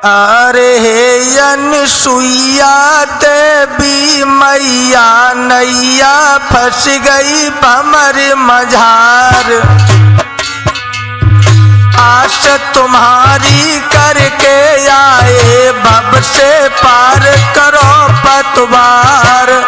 अरे हे अनसुईया देवी मैया नैया फंस गई भंवर मझार। आस तुम्हारी करके आए भव से पार करो पतवार।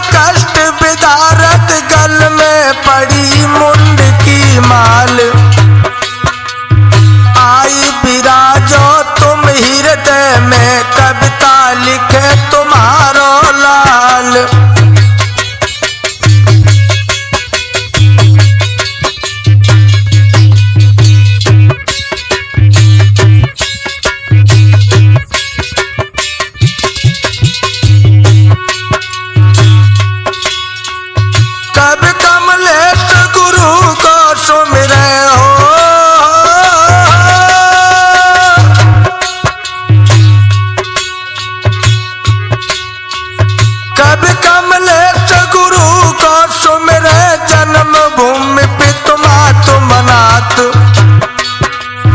कष्ट विदारत गल में पड़ी मुंड की माल। आई विराजो तुम हृदय में कविता लिखे तुम्हारो लाल।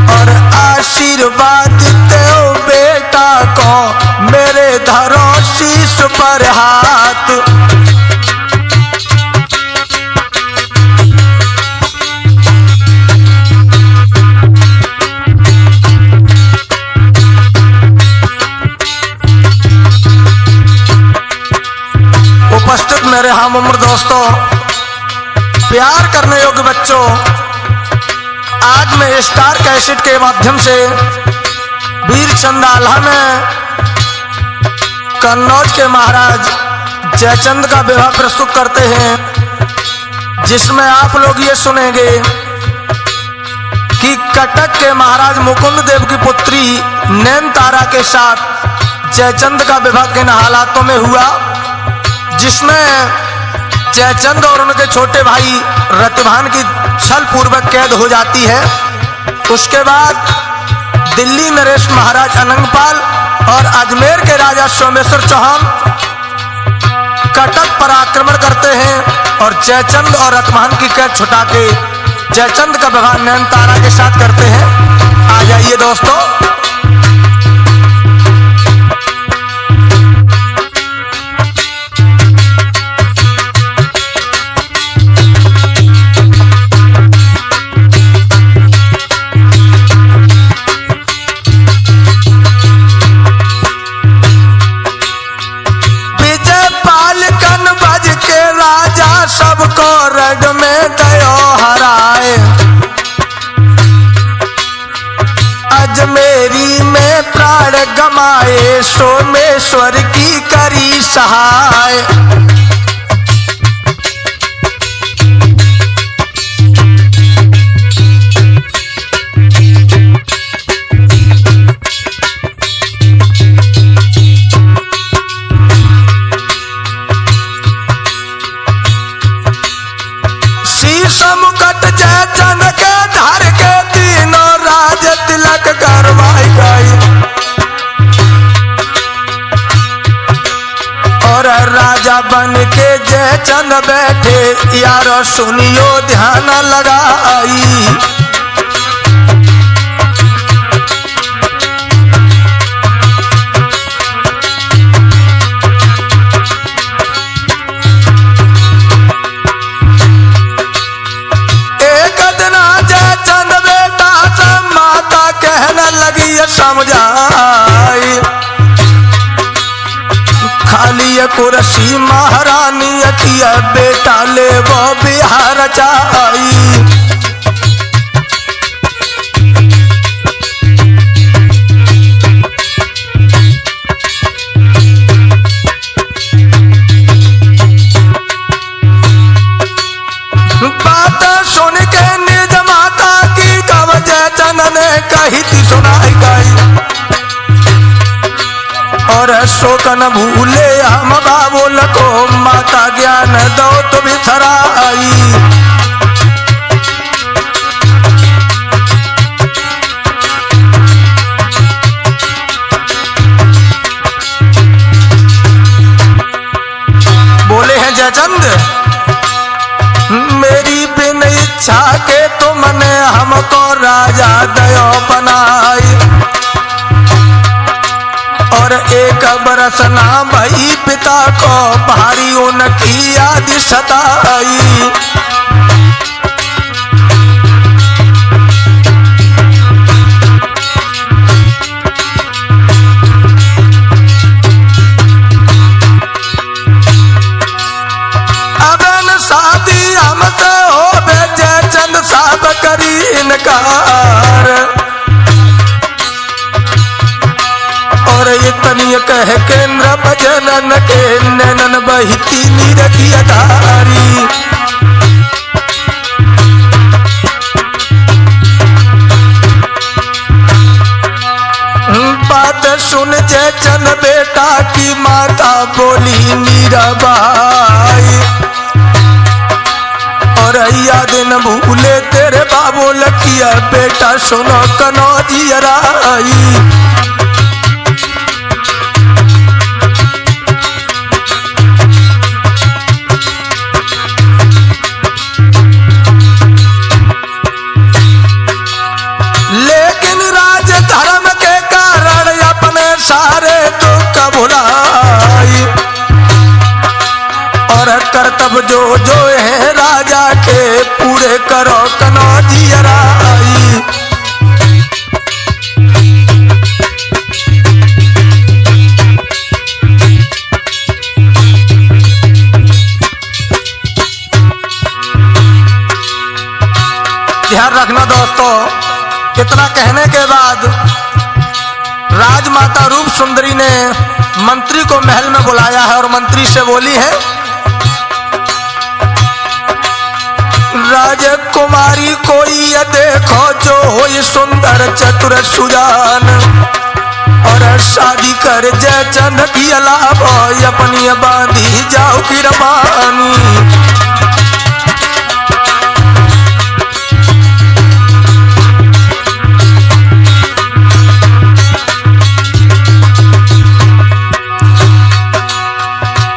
और आशीर्वाद दो बेटा को मेरे धरो शीश पर हाथ। उपस्थित मेरे हम उम्र दोस्तों, प्यार करने योग्य बच्चों, आज मैं स्टार कैसेट के माध्यम से वीर चंदाला में कन्नौज के महाराज जयचंद का विवाह प्रस्तुत करते हैं, जिसमें आप लोग ये सुनेंगे कि कटक के महाराज मुकुंद देव की पुत्री नैन तारा के साथ जयचंद का विवाह किन हालातों में हुआ, जिसमें जयचंद और उनके छोटे भाई रतिभान की छल पूर्वक कैद हो जाती है। उसके बाद दिल्ली नरेश महाराज अनंगपाल और अजमेर के राजा सोमेश्वर चौहान कटक पर आक्रमण करते हैं और जयचंद और रतिभान की कैद छुटा के जयचंद का विवाह नैन तारा के साथ करते हैं। आ जाइए दोस्तों। सबको रड में गयो हराए, अजमेरी में प्राण गमाए सोमेश्वर की करी सहाय। मुकट जयचंद के धर के तीनों राज तिलक करवाई गई और राजा बन के जयचंद बैठे यारो सुनियो ध्यान लगाई। समझाई खाली कुर्सी महारानी अखिया बेटा ले वो बिहार चाई। बात सुन के निज माता की कब जयचंद ने कही थी सुनाई गई और शोक न भूले हम बाबुल को माता ज्ञान दो तो बिथराई। जयचंद, मेरी बिन इच्छा के तुमने हमको राजा दयो बनाई, और एक बरस ना भई पिता को भारी उनकी याद सताई। करी इनकार, और इतनी कह के न भजन के नैनन बहिती नीरखी अधारी। बात सुन जयचंद बेटा की माता बोली मीराबाई, और अय्या दिन भूले तेरे बाबू लखिया बेटा सुनो कनौजी राई। लेकिन राज धर्म के कारण अपने सारे दुख भुलाई, और कर्तव्य जो जो है राजा के पूरे करो कनौजी राई। ध्यान रखना दोस्तों, इतना कहने के बाद राजमाता रूप सुंदरी ने मंत्री को महल में बुलाया है, और मंत्री से बोली है, राजकुमारी कोई ये देखो जो होई सुंदर चतुर सुजान, और शादी कर जयचंद की अलाप अपनी बांधी जाओ की रवानी।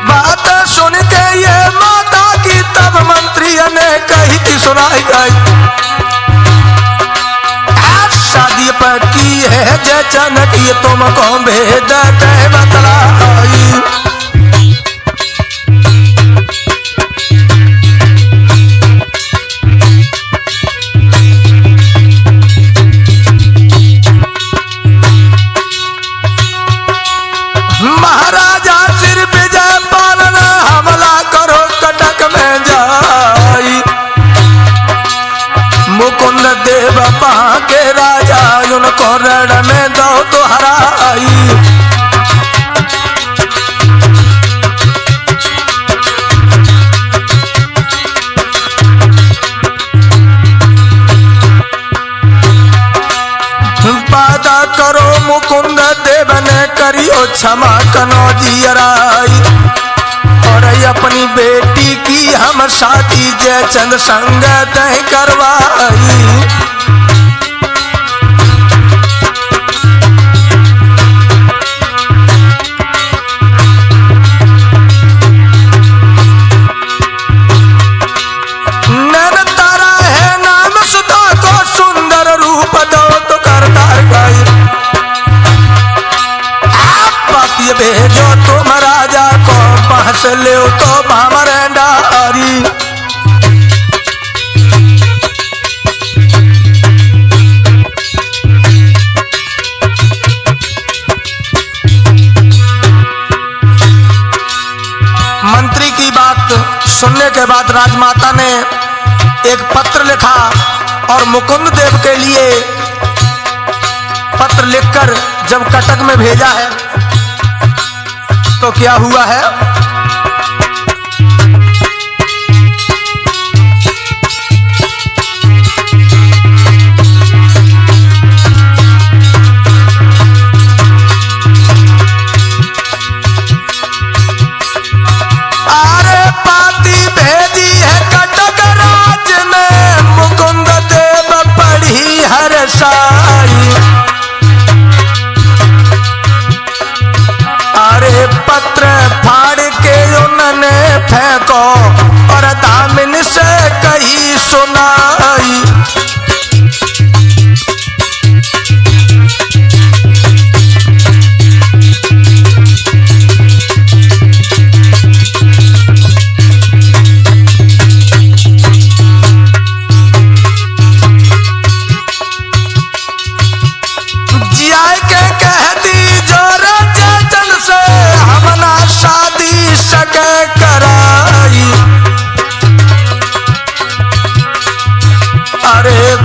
बात सुन के ये माता की तब मंत्री ने कही थी सुनाई गई, शादी पर की है जयचंद की तुमको भेद दे बतलाई। महाराजा सिर विजय पालन हमला करो कटक में जाई, मुकुंद देव के राजा उनको रण में दो तो हराई। वादा करो मुकुंद देव ने करियो क्षमा कनौजी राई, और अपनी बेटी की हम शादी जयचंद संग तय करवाई। नैन तारा है नाम सुधा को सुंदर रूप दो तो करता गई, आप ये भेजो तुम राजा को पहस ले तो भामर डारी। मंत्री की बात सुनने के बाद राजमाता ने एक पत्र लिखा, और मुकुंद देव के लिए पत्र लिखकर जब कटक में भेजा है तो क्या हुआ है, अरे पत्र फाड़ को और दामिन से कही सुनाई।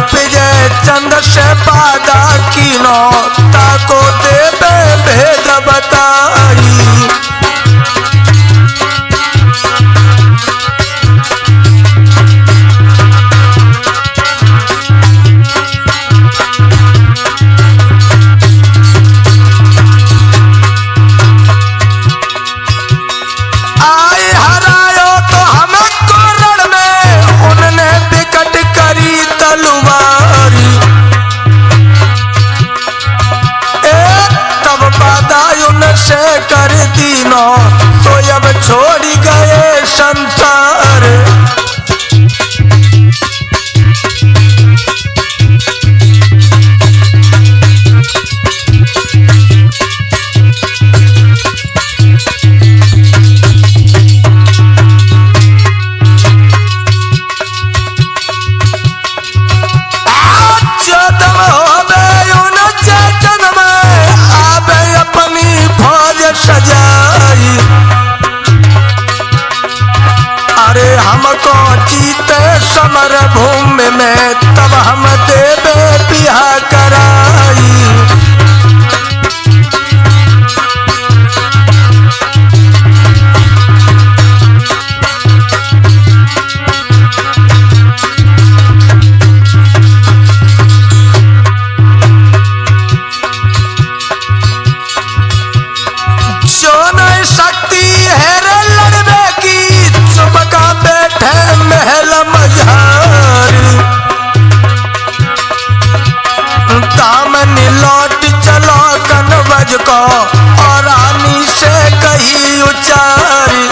विजय चंद से बादा कीनो ताको देवे भेद बताई। आई हरायो तो हमको रण में उनने विकट करी तलवारी। तब बादा उनसे कर दीनो तो अब छोड़ गए संसार। सजाई अरे हमको जीते समर भूमि में तब हम देवे बिहा कराई। शक्ति है रे लड़बे की चुपका बैठे महल मझारी। दामनी लौट चलो कनवज को और रानी से कही उचारी।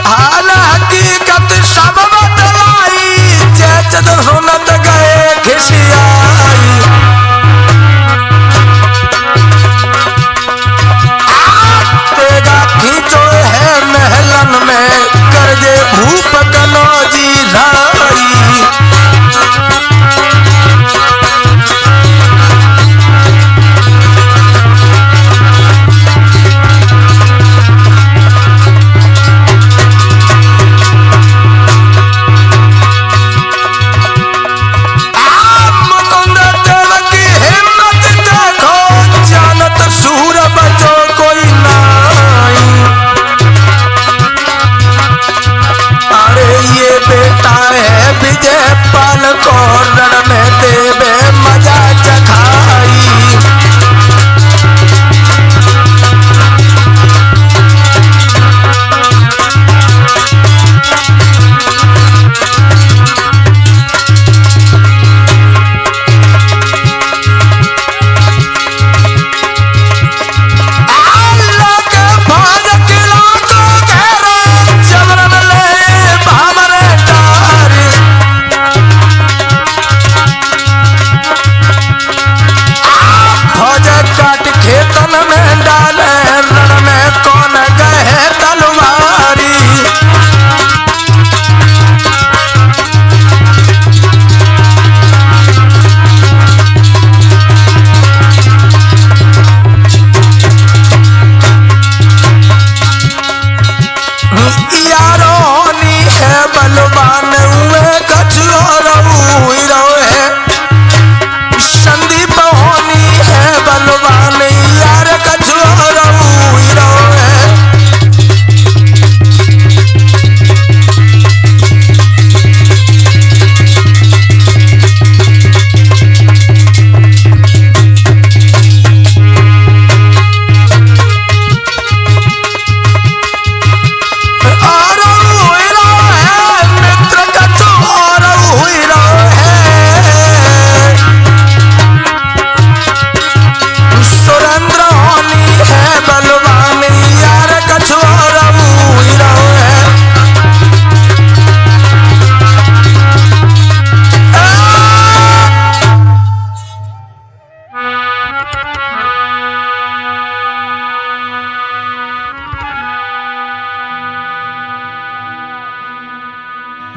हकीकत सब बतलाई चेचद सुनत गए खिसियाई। तेगा खींचो है महलन में करजे भूप कनौजी लाई। सूर बचो कोई नाई।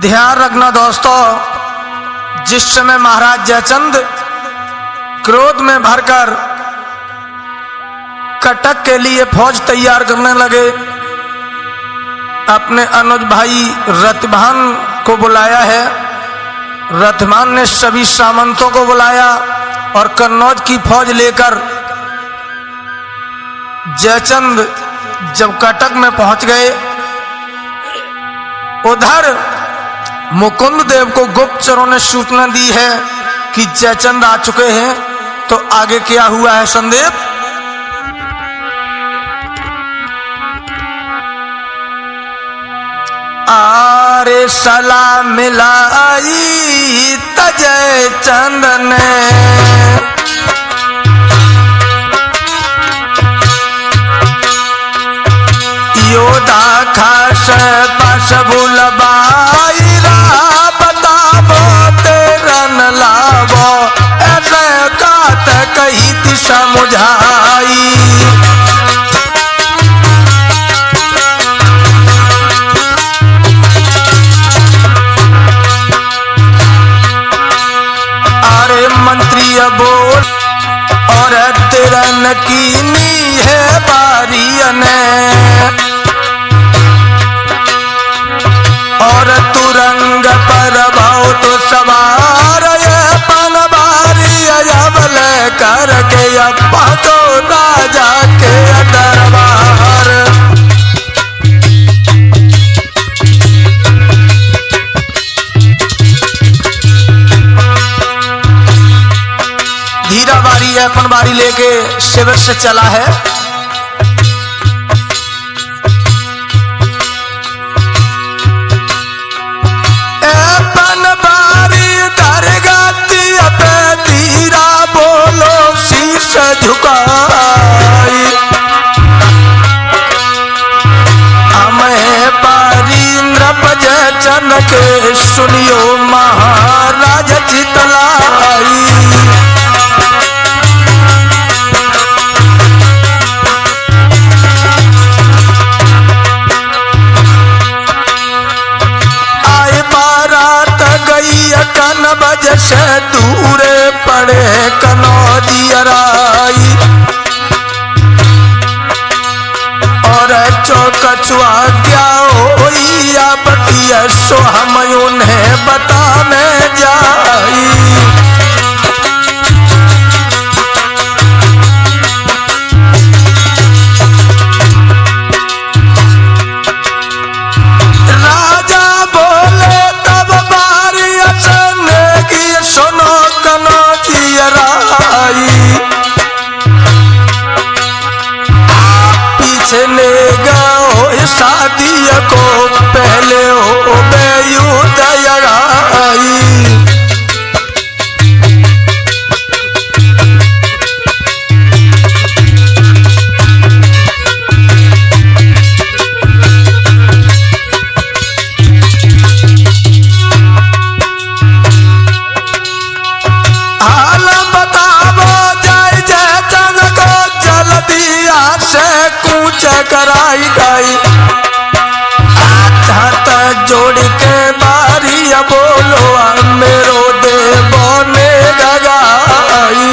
ध्यान रखना दोस्तों, जिस समय महाराज जयचंद क्रोध में भरकर कटक के लिए फौज तैयार करने लगे, अपने अनुज भाई रतभान को बुलाया है। रतभान ने सभी सामंतों को बुलाया और कन्नौज की फौज लेकर जयचंद जब कटक में पहुंच गए, उधर मुकुंद देव को गुप्तचरों ने सूचना दी है कि जयचंद आ चुके हैं। तो आगे क्या हुआ है संदीप? आरे सलाह मिलाई तजय चंद ने, योदा खास पास बुलबाई बताबो तेरन लाबो, ऐसे कात कही दिशा मुझाई। मंत्री बोल और तेरन कीनी है बारी ने, और तुरंग पर भाव तो सवार पन बारी अजबल करके तो राजा के दरबार। धीरा बारी अपन बारी लेके शिविर से चला है। अपन बारी दरगाती पे धीरा बोलो शीश झुकाई, हमें बारी नृप जयचंद के सुनियो महाराज चितलाई। कन बज से दूरे पड़े कनौजियराई, और चौकछुआ क्या होइया बतिया सो हम उन्हें बता में जाई। पीछे ले गो शादी को पहले हो बेयुद आई, हाल बताबो जय जयचंद को जल्दी से कूच कराई गई। हाथ जोड़ के बारी बोलो मेरो देवो ने गगाई।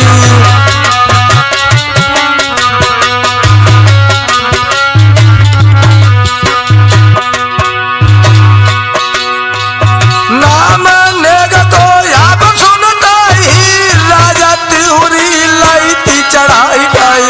नाम नेग को अब सुनता ही राजा तिहुरी लाइती चढ़ाई गई।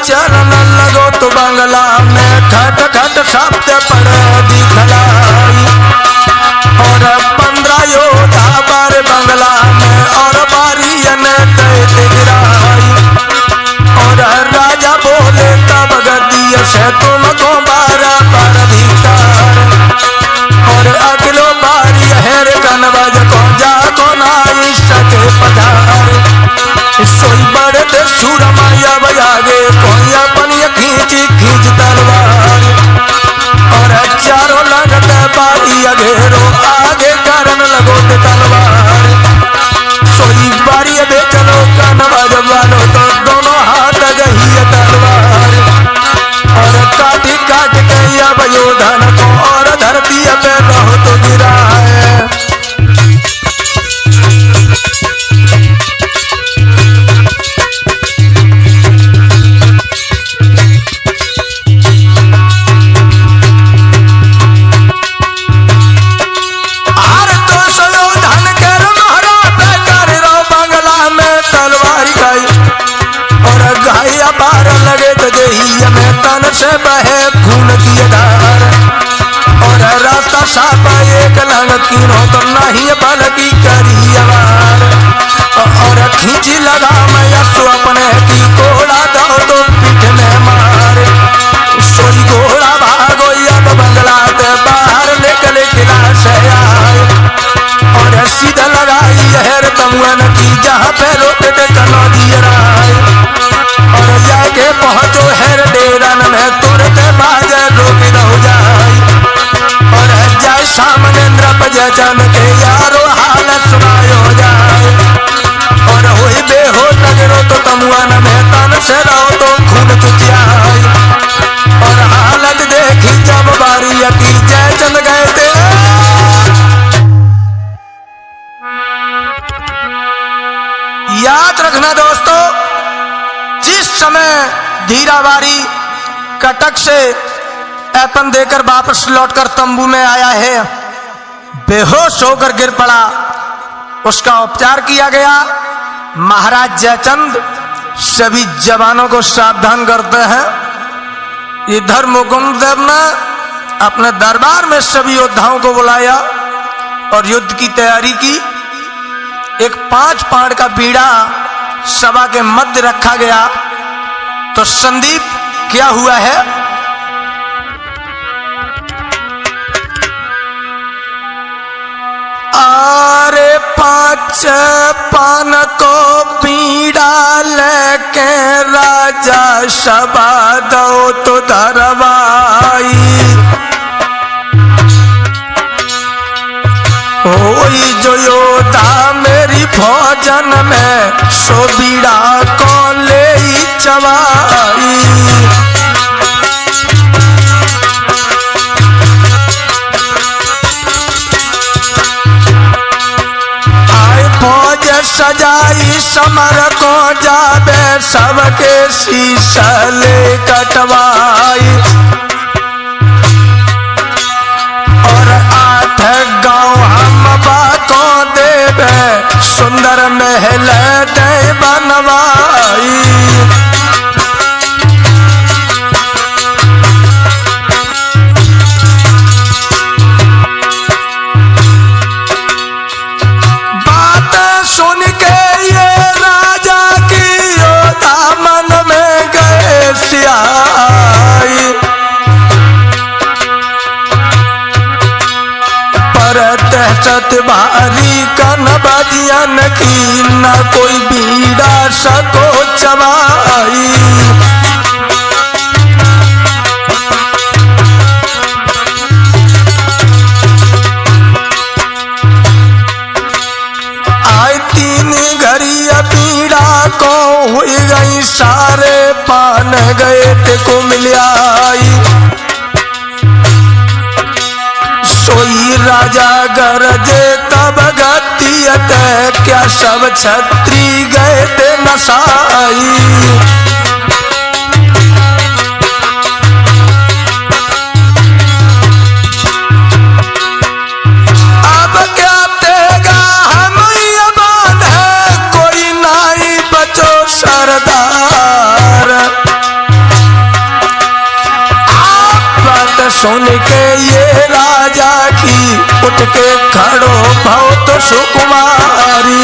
चरण लगो तो बंगला में खट खट शब्द पड़े दिखलाई। और 15 योद्धा बार बंगला में और बारियन तैत गिराई। और राजा बोले तब गद्दी से तुमको 12 पर अधिकार। और अगलो बारी हेर कनवज को जाको नाई सके पधार। सोई बड़े ते सुरमैया बजागे कोई अपनी खींची खींच तलवार। और चारों लगत बारी अघेरो आगे करन लगो ते तलवार। सोई बारी बे चलो कनवज वालो तो दोनों हाथ गही तलवार। और काटी काट के अब योधन को और धरती पे बहुत गिरा है। से बहे खून की धार। और रास्ता साफ एक लंग कीनो तो नहीं बल की करी अवार। और खींची लगा मैं यसु अपने की घोड़ा दो तो पीठ में मार। सोई घोड़ा भागो अब बंगला ते बाहर निकले किला से आए। और सीधा लगाई हेर तमुअन की जहाँ पे रोक दे कनो दिए राय। और जाके पहुंचो हेर डेरन में तुरंत बाजे रोक हो जाए। और जाए सामने नृप जन के यारो हालत सुनायो जाए। और हुई बेहो नगरो तो तमुआन में तन से रहो तो खून चुचियाई। और हालत देखी जब बारी की जयचंद गए थे। याद रखना दोस्तों, जिस समय धीराबारी कटक से ऐपन देकर वापस लौटकर तंबू में आया है, बेहोश होकर गिर पड़ा। उसका उपचार किया गया। महाराज जयचंद सभी जवानों को सावधान करते हैं। इधर मुकुंद देव ने अपने दरबार में सभी योद्धाओं को बुलाया और युद्ध की तैयारी की। एक 5 पांड का बीड़ा सभा के मध्य रखा गया। तो संदीप क्या हुआ है? अरे 5 पान को बीड़ा लेके राजा सभा दो तो धरवाई। होई जो योद्धा मेरी भोजन में सो बीड़ा को ले चवाई। आए फौज सजाई समर को जाबे सबके शीशले कटवाई। और 8 गांव हम बाको देवे सुंदर महल दे बनवाई। बात सुन के ये राजा की योद्धा मन में गए सियाई। दहशत भारी कन बजियन की न कोई बीड़ा सको चबाई। आए 3 घड़ी बीड़ा को हुई गई सारे पान गए ते को मिलाई। सोई राजा गरजे तब गतियत क्या सब छत्री गए थे नसाई। अब क्या तेगा हम ये बांधे कोई नाई बचो सरदार। सुन के ये राजा की उठ के खड़ो भव तो सुकुमारी।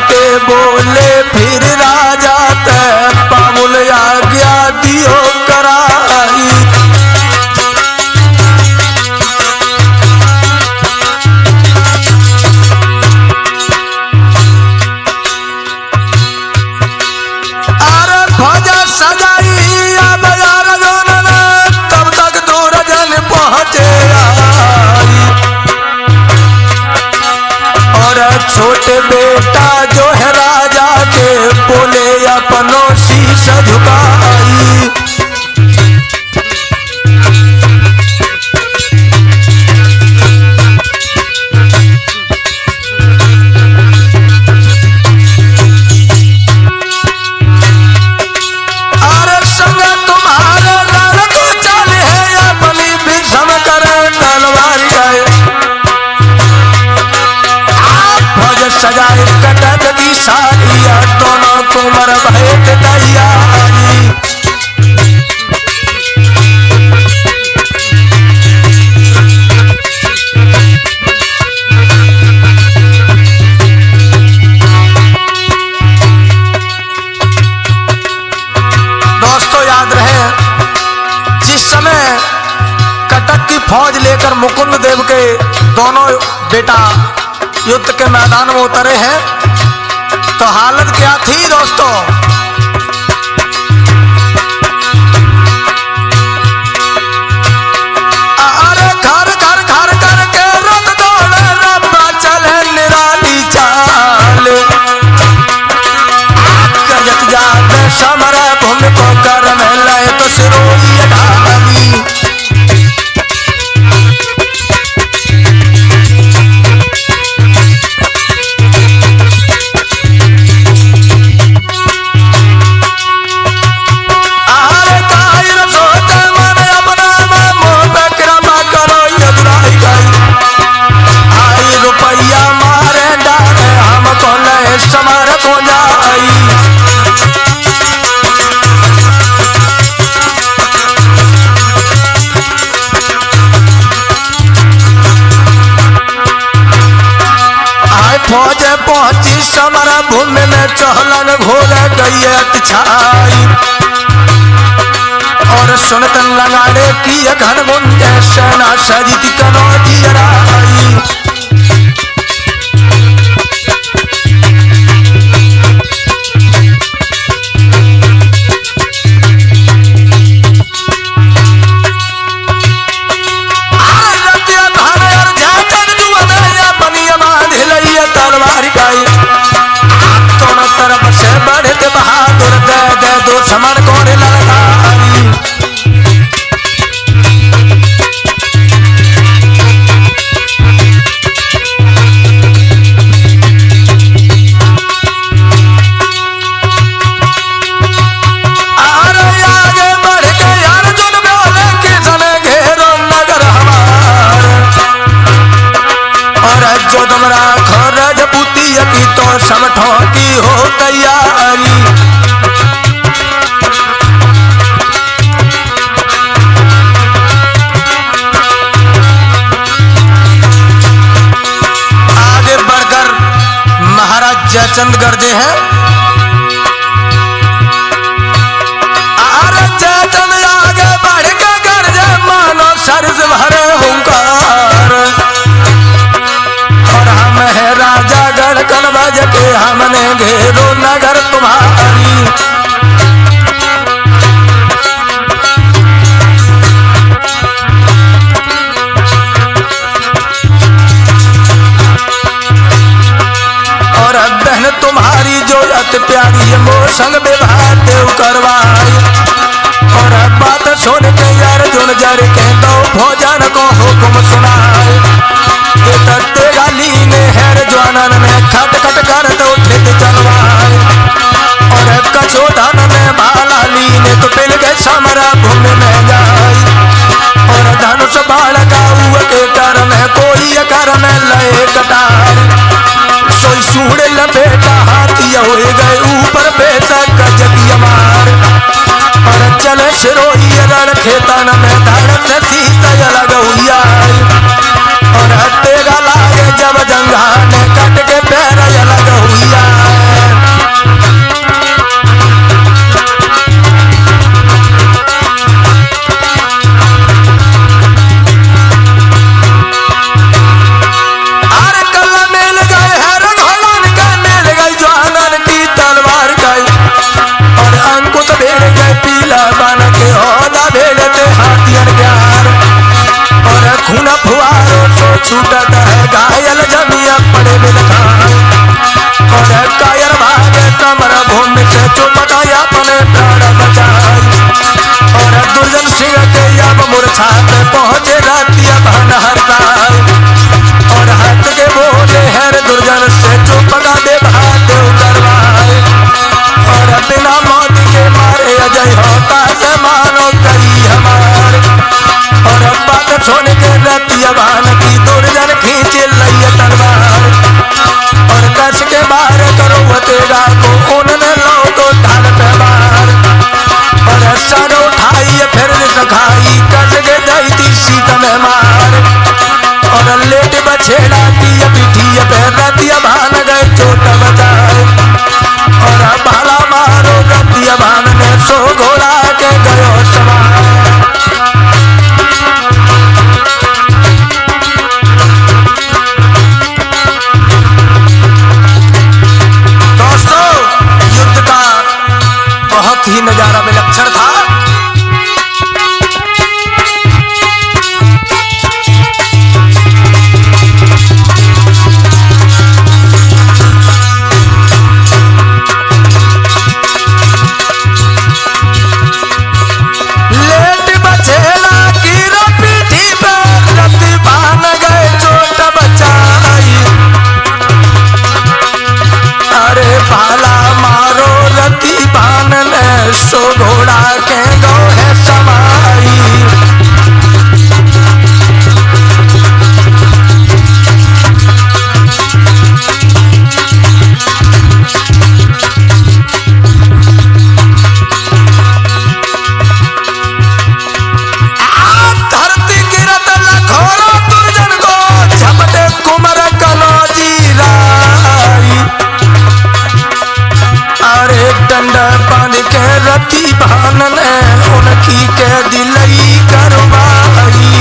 के बोले फिर राजा ते पामुल आज्ञा दियो कराई। अरे फौजा सजाई अब अर्जुन तब तक दुर्योधन पहुंचे आई। और छोटे बेटा जो है राजा के बोले अपनों शीश झुकाई। अरे संग तुम्हारे रण को चले है अपनी विषम करे तलवार गए। सजाए कटक की साड़िया दोनों कुंवर भेंट तैयारी। दोस्तों याद रहे जिस समय कटक की फौज लेकर मुकुंद देव के दोनों बेटा युद्ध के मैदान में उतरे हैं तो हालत क्या थी दोस्तों। अरे घर घर घर घर के रथ दौड़े रब्बा चले निराली चाल। गजत जाते समर भूमि को कर में लय तो सिरोही ढाली। समर को जाई। आए फौज पहुंची समर भूमि में चहलन घोल गई अतिछाई। और सुनतन लगाड़े की घन गुंज सेना सजित कनौजी राई। दोनों तरफ से बढ़ते बहादुर दे दे दो समर को ललकारी। आगे बढ़ के अर्जुन बोले किसने घेरो नगर हमार। और जो तुमरा खरज की तो समठों की हो तैयारी। आगे बढ़कर महाराज जयचंद गर्जे हैं। अरे जयचंद आगे बढ़ के गर्जे मानो सर से भरे हुंकार। और हम है राजा गढ़ कनबज के हमने घेरो नगर तुम्हारी। और बहन तुम्हारी जो हुकुम सुनाए। ये तत्ते गाली ने हैर जवानन ने खट खट कर तो उठे चलवाए। और कछोधन ने भाला ली ने तो पिल गए समरा भूमि में जाए। और धनुष बाण गाऊ के कर में कोई कर में लय कटार। सोई सूढ़ लपेटा हाथी हो गए ऊपर बेचा गजबिया मार। और चले सिरोही रण खेतन में धड़क सीता अलग हुआ। और तेगा लागे जब जंगा ने कट के पैर अलग हुआ। खूना फुआरो तो छूटता है घायल जमिया पड़े बिलखाए। और कायर भागे कमर भूमि से चुपकाया अपने प्राण बचाए। और दुर्जन सिंह के अब मूर्छा पे पहुंचे रातिया बहन हरताए। और हाथ के बोले हर दुर्जन से चुपका दे भाते उतरवाए। और बिना मौत के मारे अजय होता से मानो कई हमारे। और बात छोड़ के रतिया बान की दुर्जन खींच लई तलवार। और कस के बाहर करो तेगा को उन्होंने लो तो ढाल पे मार। और सर उठाई फिर सखाई कस के गई थी सीत में मार। और लेट बछेड़ा की पिठी पे रतिया भान गए चोट बचाए। और भाला मारो रतिया भान ने सो घोड़ा के गयो सवार। ही नजारा विलक्षण था। लेट बछेला की पीठी पर रति बान गए चोट बचाई। अरे भाला मारो रति बान ने सो घोड़ा के गौ है समाई। धरती गिरत लखोरा दुर्जन को झपटे कुमर कनौजी राई। अरे डंड बांध के रति भान ने उनकी के दिलई करवाई।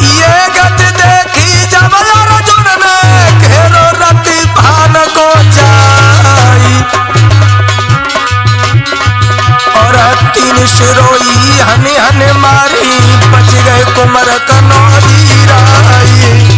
ये गत देखी जब अर्जुन ने घेरो रति भान को जाई। और तीन सिरोही हने हने मारी बच गए कुमर कनौजी राई।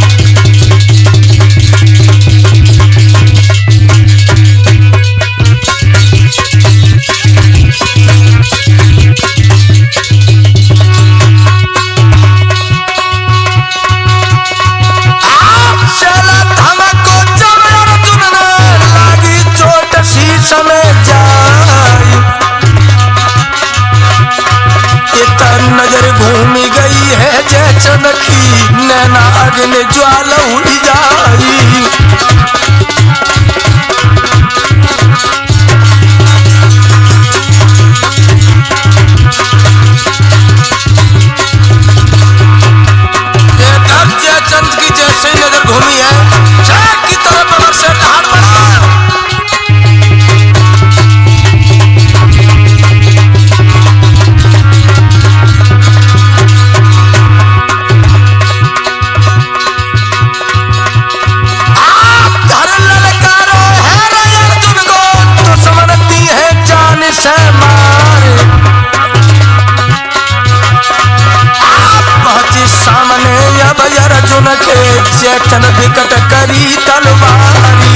नजर घूमी गई है जय चमकी नैना अग्नि ज्वाला उड़ जाई। चंद की जैसे नजर घूमी है जय की तरफ बगल से ढाल पड़ा। जयचंद विकट करी तलवारी।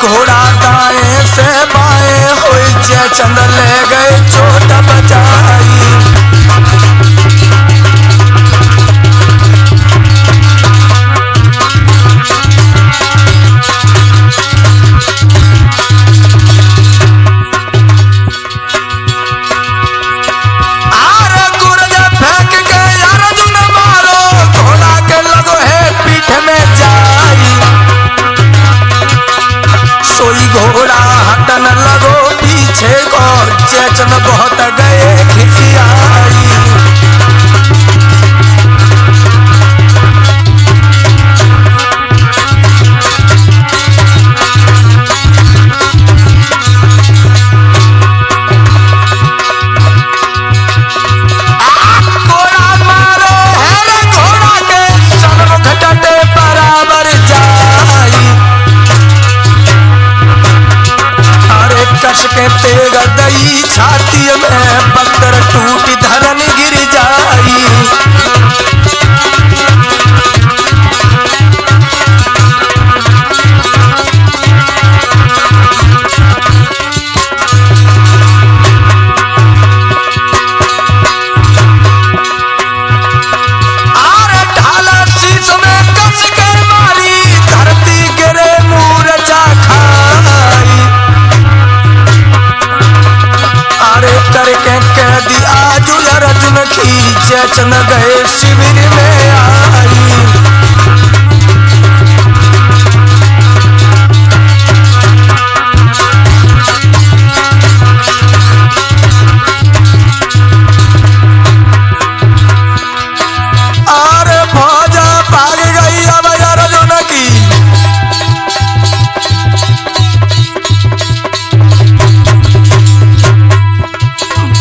घोड़ा दाएं से बाएं हुई जयचंद ले गए चोट बजाई। आरे गुर्दे फेंक के अर्जुन मारो, घोड़ा के लगो है पीठ में जाई। सोई घोड़ा हटन लगो पीछे को, जयचंद बहुत गए खिसियाई। घोड़ा मारो है घोड़ा के सन्मुख डटे बराबर जाई। कस के तेग दई छाती में बक्कर टूटी धरन गिर जाई। आरे ढाला शीश में कस के मारी, धरती गिरे मूर्छा खाई। अरे करके कह दी आजू अर्जुन की, जयचंद गए शिविर में आई। अरे फौजा भाग गई अब अर्जुन की,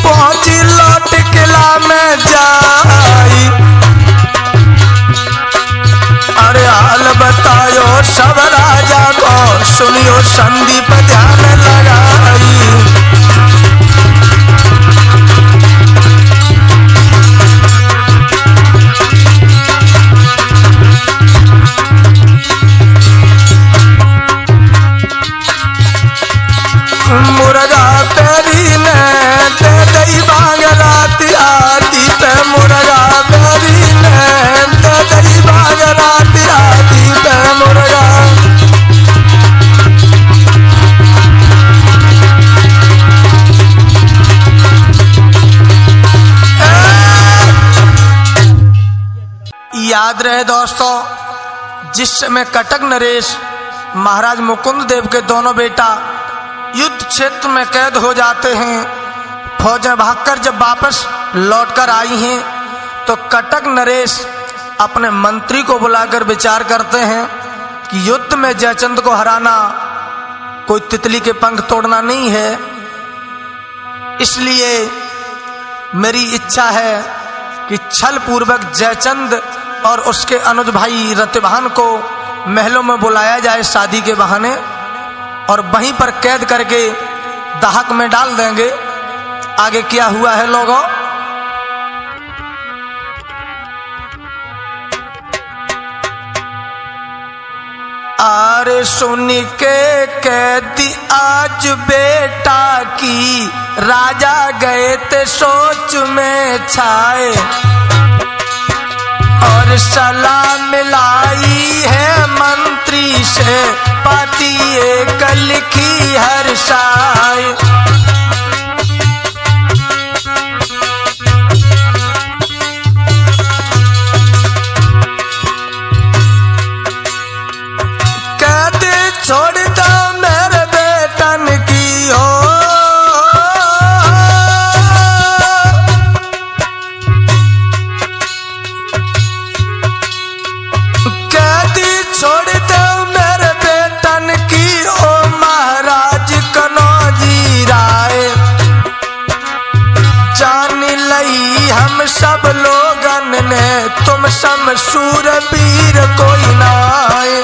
पहुंची लौट किला में जाई। अरे हाल बतायो सब राजा को, सुनियो संदीप ध्यान लगाई। मुर्गा पेरी ने दे दई बांगराती आती पे, मुर्गा पेरी ने दे दई बांगराती आती पे मुर्गा। याद रहे दोस्तों, जिस समय कटक नरेश महाराज मुकुंद देव के दोनों बेटा युद्ध क्षेत्र में कैद हो जाते हैं, फौजें भागकर जब वापस लौटकर आई हैं तो कटक नरेश अपने मंत्री को बुलाकर विचार करते हैं कि युद्ध में जयचंद को हराना कोई तितली के पंख तोड़ना नहीं है। इसलिए मेरी इच्छा है कि छल पूर्वक जयचंद और उसके अनुज भाई रतिभान को महलों में बुलाया जाए शादी के बहाने, और वहीं पर कैद करके दाहक में डाल देंगे। आगे क्या हुआ है लोगों? अरे सुन के कैदी आज बेटा की, राजा गए थे सोच में छाए, और सलाह मिलाई है मंत्री से, पाती एक लिखी हर साय। कहते छोड़ दो मेरे बेटन की हो, कहती छोड़ दो मेरे बेटन की, ओ महाराज कनो सम शूरवीर कोई नाय।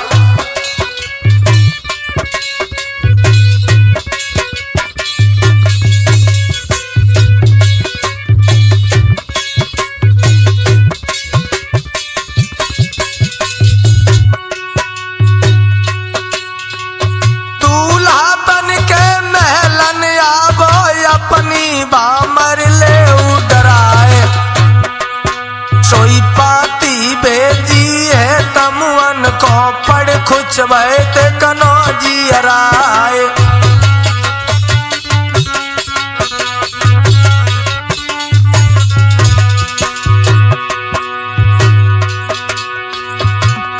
बामर ले डराए सोई पाती भेजी है तमुअन को पड़ खुच बैठ कनो जी राय।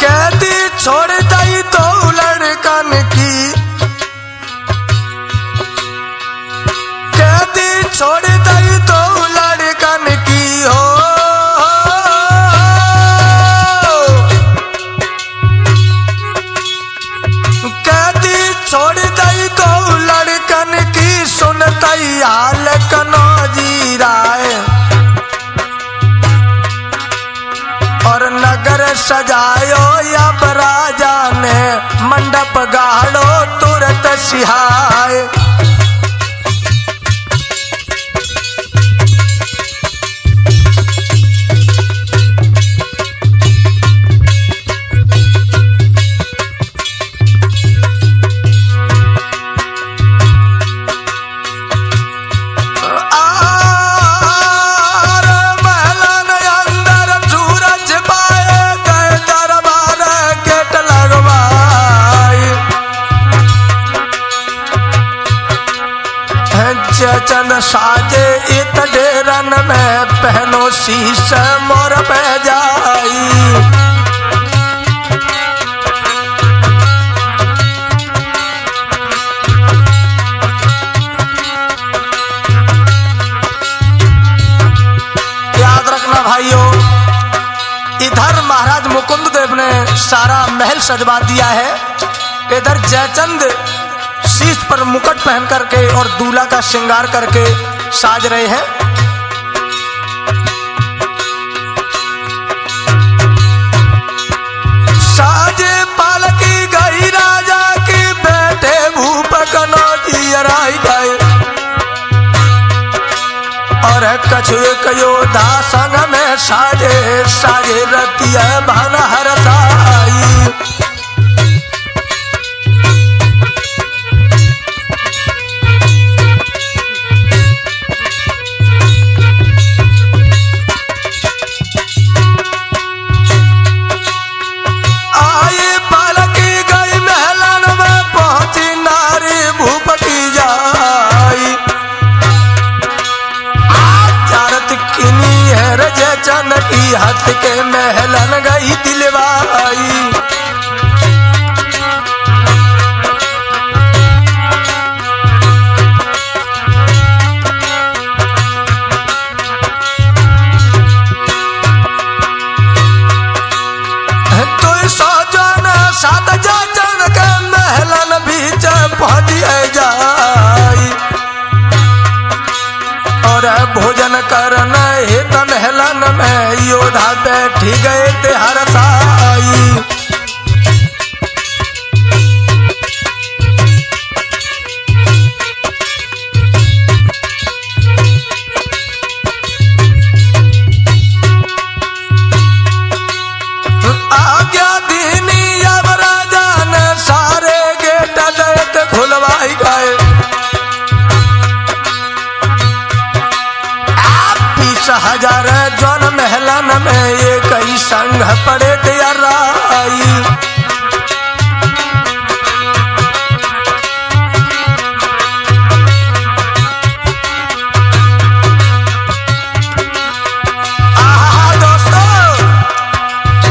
कैदी छोड़ दई तो लड़कन की, छोड़ दई तो लड़कन की हो। कैदी छोड़ दई तो लड़कन की सुनतई हाल कनो जी राय। और नगर सजायो या राजा ने मंडप गाड़ो तुरंत सिहाय। चंद साजे इत डेरन में पहनो शीश मोर पे जाई। याद रखना भाइयों, इधर महाराज मुकुंद देव ने सारा महल सजवा दिया है, इधर जयचंद शीश पर मुकुट पहन करके और दूल्हा का श्रृंगार करके साज रहे हैं। साजे पालकी गई राजा की बैठे भूप कनो जी राई गए। और कछुए योद्धा संग में साजे साजे रतिया भान हरसाई। की हथ के महलन गई दिलवाई। तो सोजन सात जन के महलन बीच पहुंच जाई। और भोजन करना हित महलन में योद्धा बैठी गए थे हरसाई। आज्ञा दीनी अब राजा ने सारे गेट देत खुलवाई गए। 20,000 जौन महलन में ये कई संग पड़े तैयाराई। दोस्तों,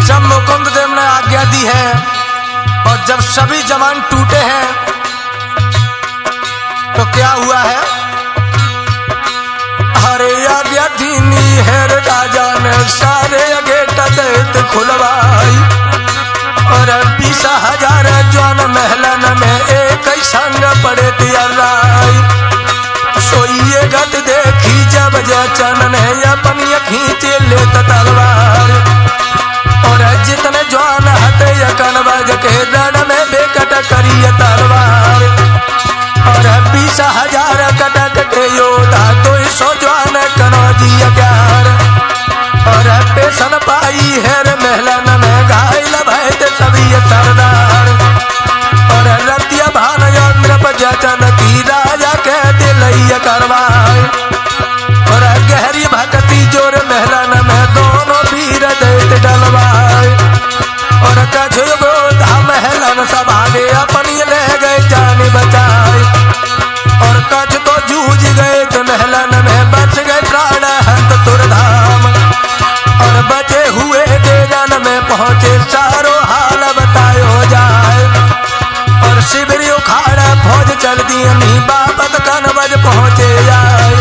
जब मुकुंद देव ने आज्ञा दी है और जब सभी जवान टूटे हैं तो क्या हुआ है? हरे आज्ञा दीनी है राजा ने सारे गेट देत खुलवाई। और 20,000 जौन महलन में एक संग पड़े तैयाराई। सोइए गत देखी जब जयचंद ने अपनी खींचे ले तलवार। पहुँचे सारो हाल बतायो जाए। और शिविर उखाड़ा फौज चल दी नहीं बाबत कनबज पहुँचे जाए।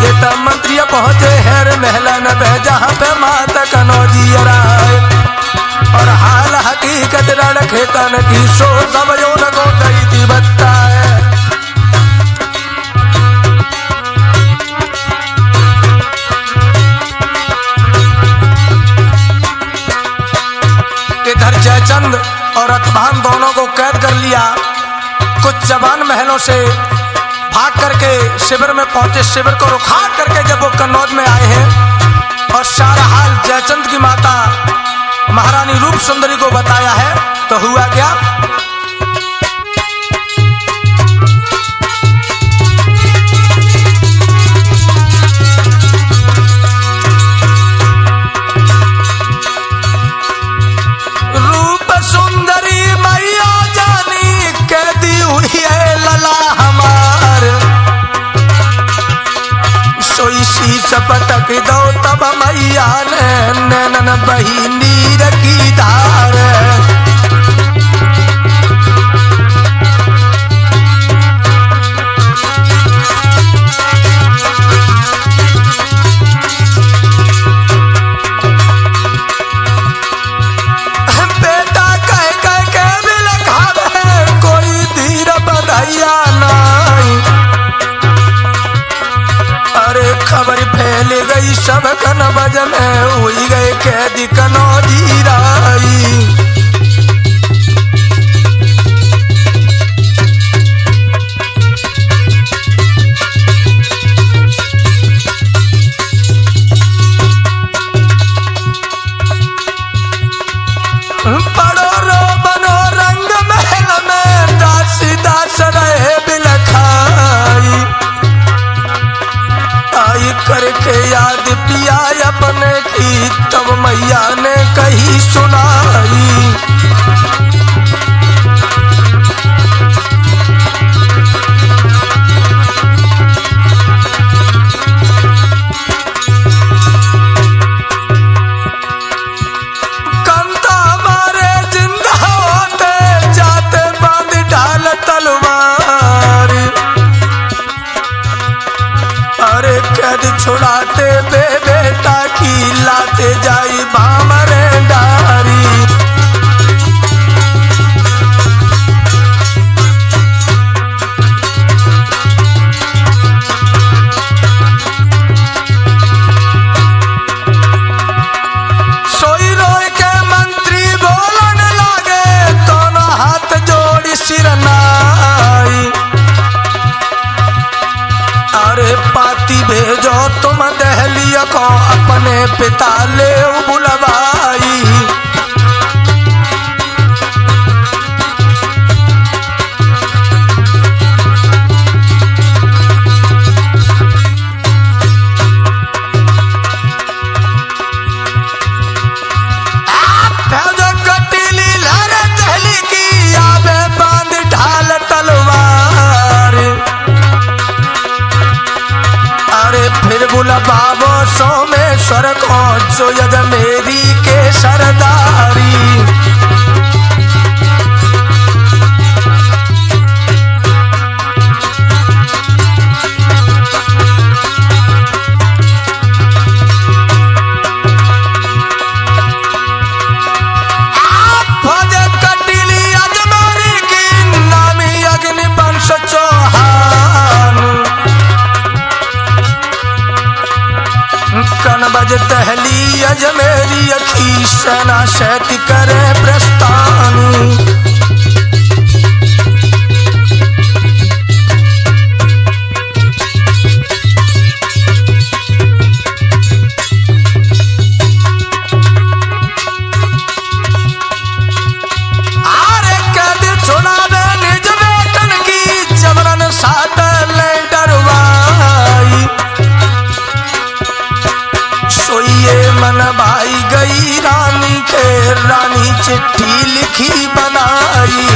ये तब मंत्री पहुँचे हैर महला न बह जहाँ पे माता कनौजी राय। और हाल हकीकत रण खेतन की सो सब जो न को गई थी बताए। इधर जयचंद और रतभान दोनों को कैद कर लिया। कुछ जवान महलों से भाग करके शिविर में पहुंचे। शिविर को रुखाड़ करके जब वो कन्नौज में आए हैं और सारा हाल जयचंद की माता महारानी रूप सुंदरी को बताया है तो हुआ क्या? रूप सुंदरी मैया जानी कैदी हुई है लला हमार। सोई शीश पटक दो तब मैया ने नैनन बही नीर की धार। बेटा कह कह के भी लखावे कोई धीर बधाइया नहीं। अरे खबर फैल गई सब कनबज में हुई गए कैदी कनौजी राई। बड़ो रो बनो रंग महल में दासी दास रहे बिलखाई। आई करके याद पिया अपने की तब मैया ने कही सुनाई। कंधा मारे जिंदा होते जाते बांध ढाल तलवार। अरे कैद छुड़ाते बे बेटा की लाते जाई भामरे डारी। सोई रोई के मंत्री बोलन लागे दोनों हाथ जोड़ी सिर नाई। अरे पाती भेजो तुम दहलिया को अपने पिता ले बुलवाई। भेजो कटीली लहर दहली की आवे बांध ढाल तलवार। अरे फिर बुलवावो सोमेश्वर को जो यद मेरी के सरदारी। फौज कटीली अजमेरी की नामी अग्निवंश चौहान। कनबज दहली अजमेरी की सेना शैती करे प्रस्थान। आरे कैद छुड़ावे निज बेटन की जबरन साथ ले डरवाई। सोइए मन भाई गई रानी के रानी चिट्ठी लिखी बनाई।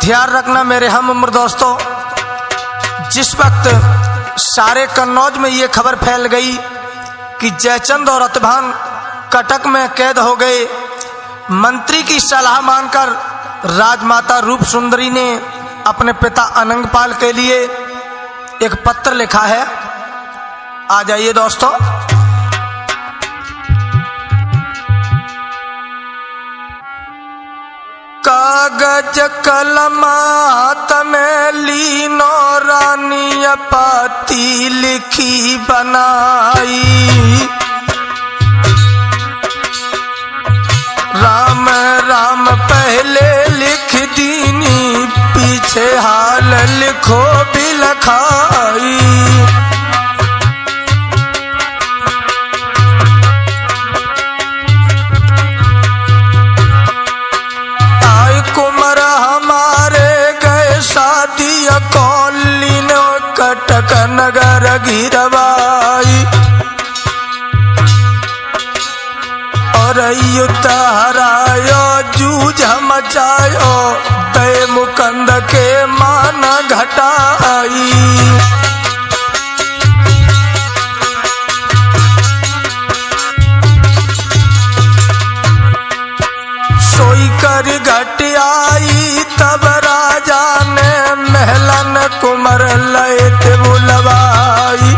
ध्यान रखना मेरे हम उम्र दोस्तों, जिस वक्त सारे कन्नौज में ये खबर फैल गई कि जयचंद और अतभान कटक में कैद हो गए, मंत्री की सलाह मानकर राजमाता रूप सुंदरी ने अपने पिता अनंगपाल के लिए एक पत्र लिखा है। आ जाइए दोस्तों। कागज कलम हाथ में लीनो रानी पाती लिखी बनाई, राम राम पहले लिख दीनी पीछे हाल लिखो भी लखाई। आय कुमर हमारे गए शादी कौलीन कटक नगर गिरवाई, और युद्ध हरायो जूझ मचायो दय मुकंद के मान घटाई। सोई कर घट आई तब राजा ने महलन कुमर लयत बुलवाई,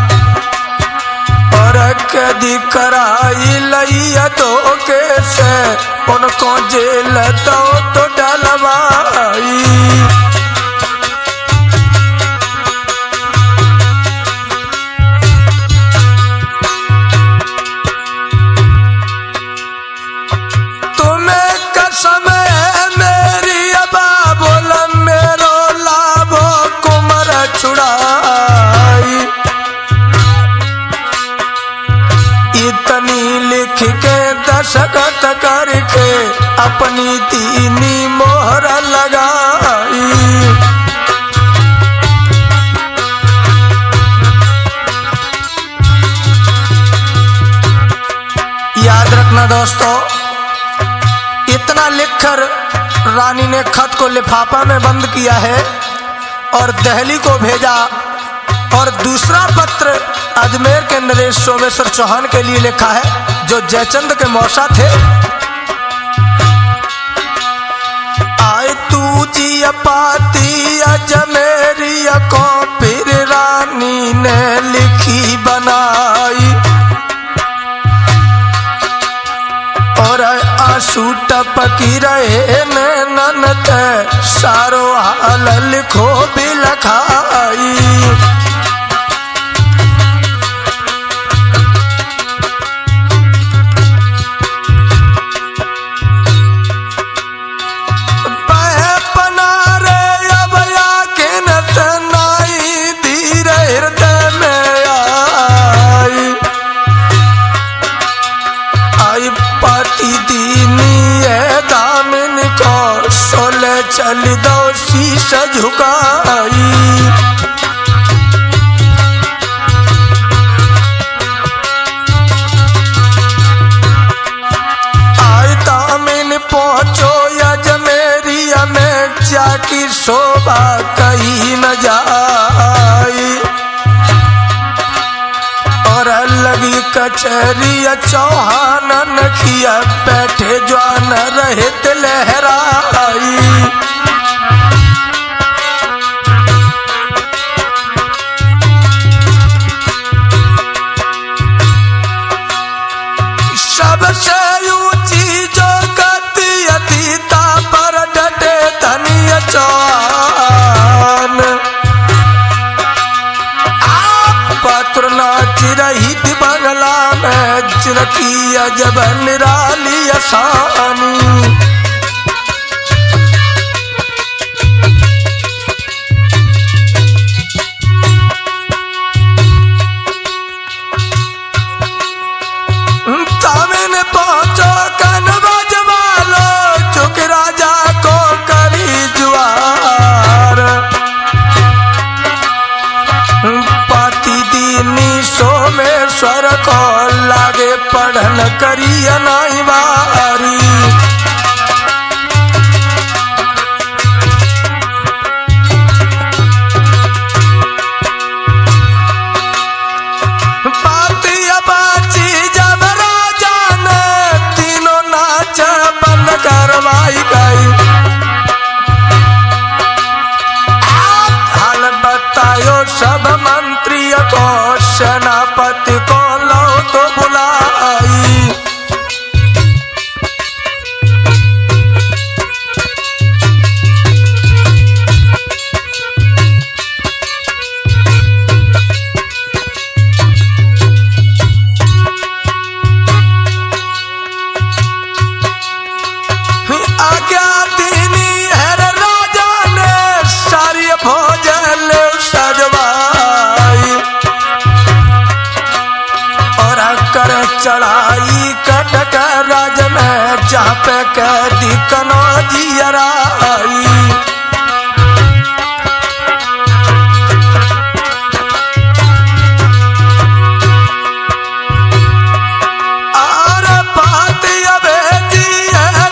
और कदी कराई लैया धोखे से उनको जेल तो डलवाई। तुम्हें कसम है मेरी अबा बोल मेरो लाभो कुमर छुड़ाई, इतनी लिख के दशखत करके अपनी दीनी मोहर लगाई। याद रखना दोस्तों, इतना लिखकर रानी ने खत को लिफाफा में बंद किया है और दिल्ली को भेजा, और दूसरा पत्र अजमेर के नरेश सोमेश्वर चौहान के लिए लिखा है जो जयचंद के मौसा थे। आए तू जी पाती अजमेरी को फिर रानी ने लिखी बनाई, और आंसू टपकी रहे नैनन ते सारो हाल लिखो भी लखाई। चल दो शीश झुकाई, आय तामिन पहुंचो अजमेरिया में जाकी शोभा कहीं न जाई, और लगी कचहरी चौहान किया बैठे जवान रहित लहराई। सबसे ऊंची जो गति अतीता पर डटे धनिय चौहान, पत्र नाच रही बंगला में चिरकी अजब निराली आसानी। तामिन पहुंचो कन बजवा लो चुक राजा को करी जुआर, पाती दीनी सोमेश्वर को लागे पढ़न करी अनाई वारी। सेनापति को लो तो बुलाई। चढ़ाई कटक राज में जहाँ पे कैदी कनौजियरा आई। और बात अबे जी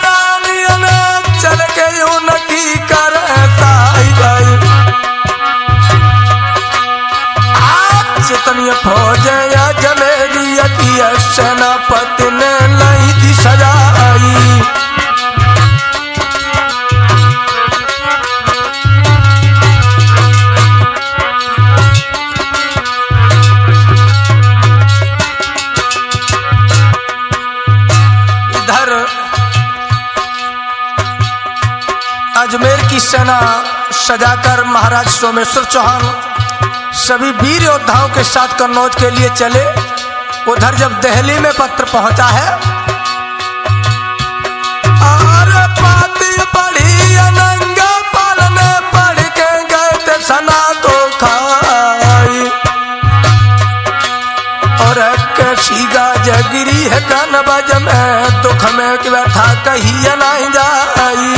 रानियन चल के उनकी करता गई। आज जितनी फौज जमेरी सेनापति ने लाई दी सजाई। इधर अजमेर की सेना सजाकर महाराज सोमेश्वर चौहान सभी वीर योद्धाओं के साथ कन्नौज के लिए चले। उधर जब दिल्ली में पत्र पहुंचा है और पाती पड़ी अनंगा पालने पढ़ के गए थे सना तो खाई। और कैसी गाजगिरी है कनबज में दुख में बैठा कही नहीं जाई।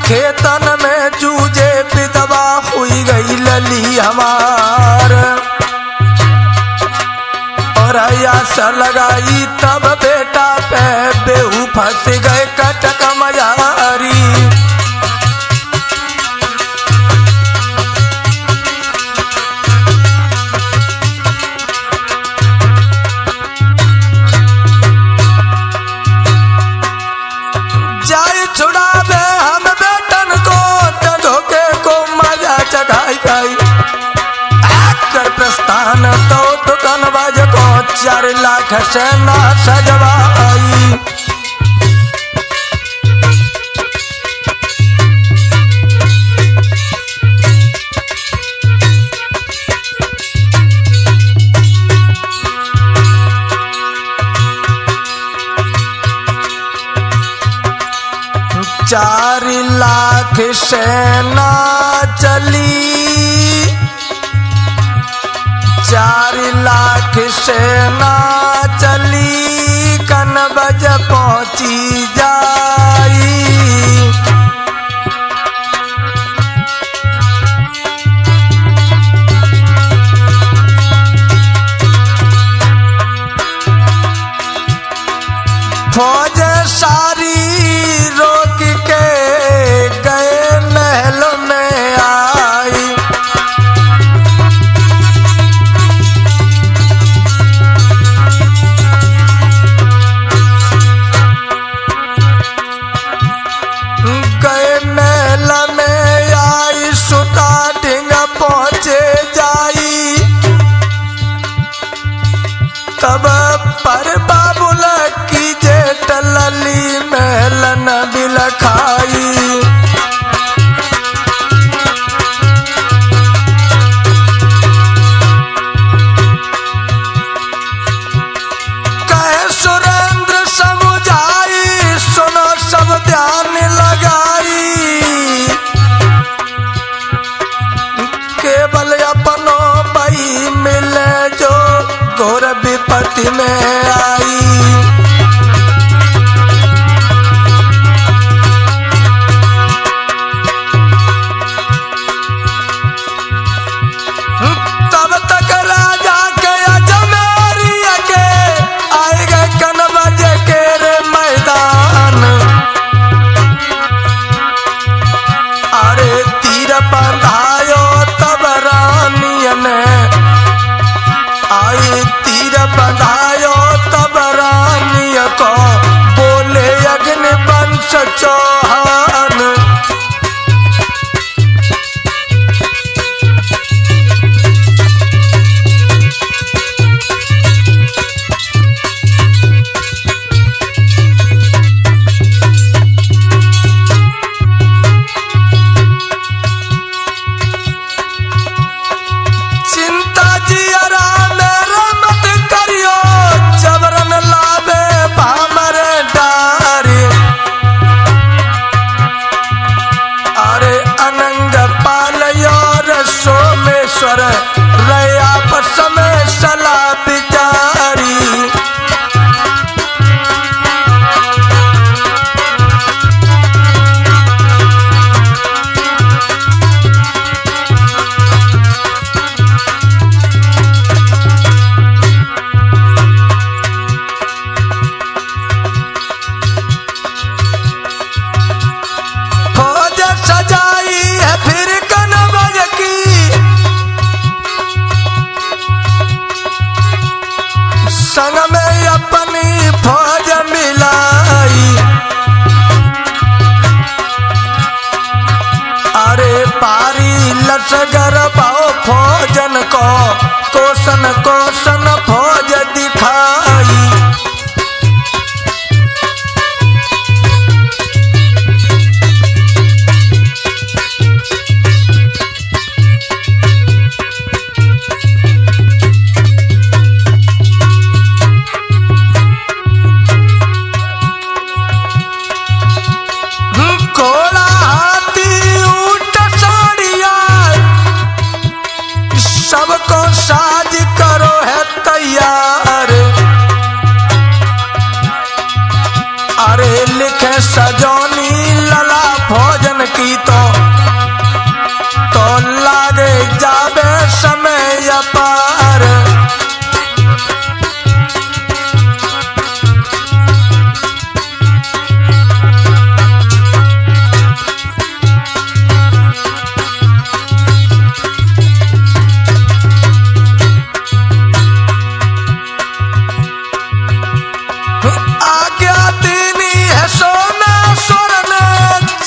खेतन में जूझे विधवा हुई गई लली हमार। और आयास लगाई तब बेटा पे बेहू फंस गए कटक मजारी। जाई छुड़ावे हम बेटन को धोखे को मजा चढ़ाई गई। कर प्रस्थान तो दुकान बाज को 4 लाख सेना सजवाई। चार लाख सेना चली, 4 लाख सेना चली कनबज पहुंची जाई। फौज सारी रोक के गए महल में आई। गए महल में आई सुता ढिंग पहुंचे जाई। तब पर बाबुल की जेठ लली महलन बिलखाई। कहे सुरेंद्र समुझाई सुनो सब ध्यान लगाई। केवल अपनों भाई मिले जो घोर विपत्ति पारी लसगर पाओ फौजन को कोसन कोसन फौज दिखाई। सबको साज करो है तैयार। अरे लिखे सजौनी लला भोजन की तो लागे जाबे समय अपार।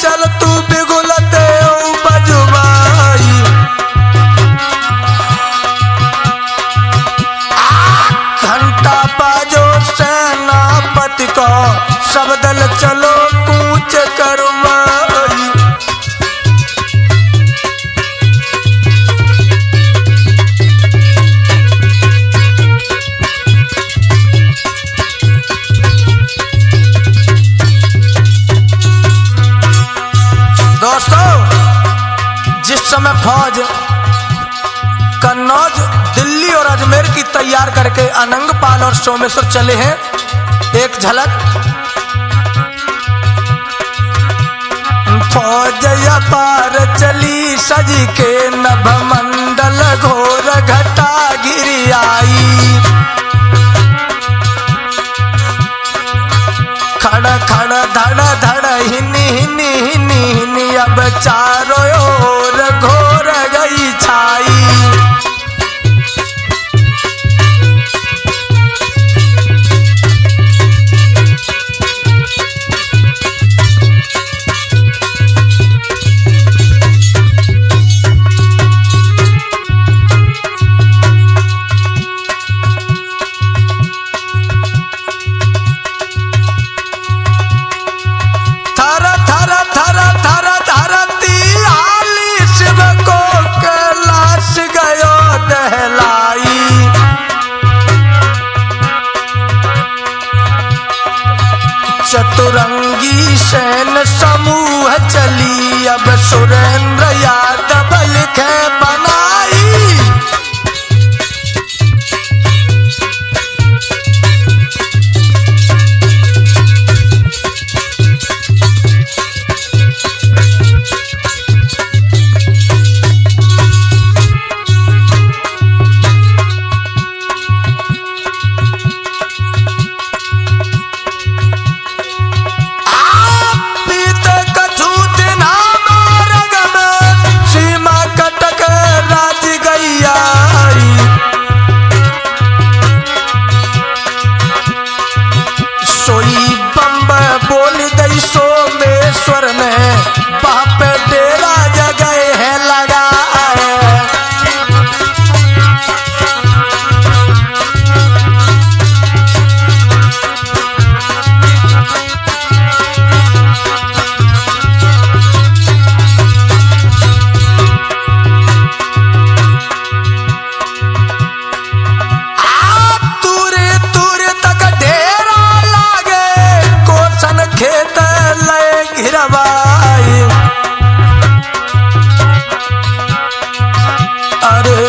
चल तू बिगुलते बजुबाई। घंटा बाजो सेनापति को सब दल चलो कूच करवाई। जिस समय फौज कन्नौज, दिल्ली और अजमेर की तैयार करके अनंगपाल और सोमेश्वर चले हैं, एक झलक फौज अपार चली सज के नभ मंडल घोर घटा गिरी आई। खड़ खड़ धड़ धड़ हिनी हिनी हिनी हिनी अब चारों ओर घोर गई छाई। चतुरंगी सैन समूह चली अब सुरेंद्र यादव लिखे बनाई।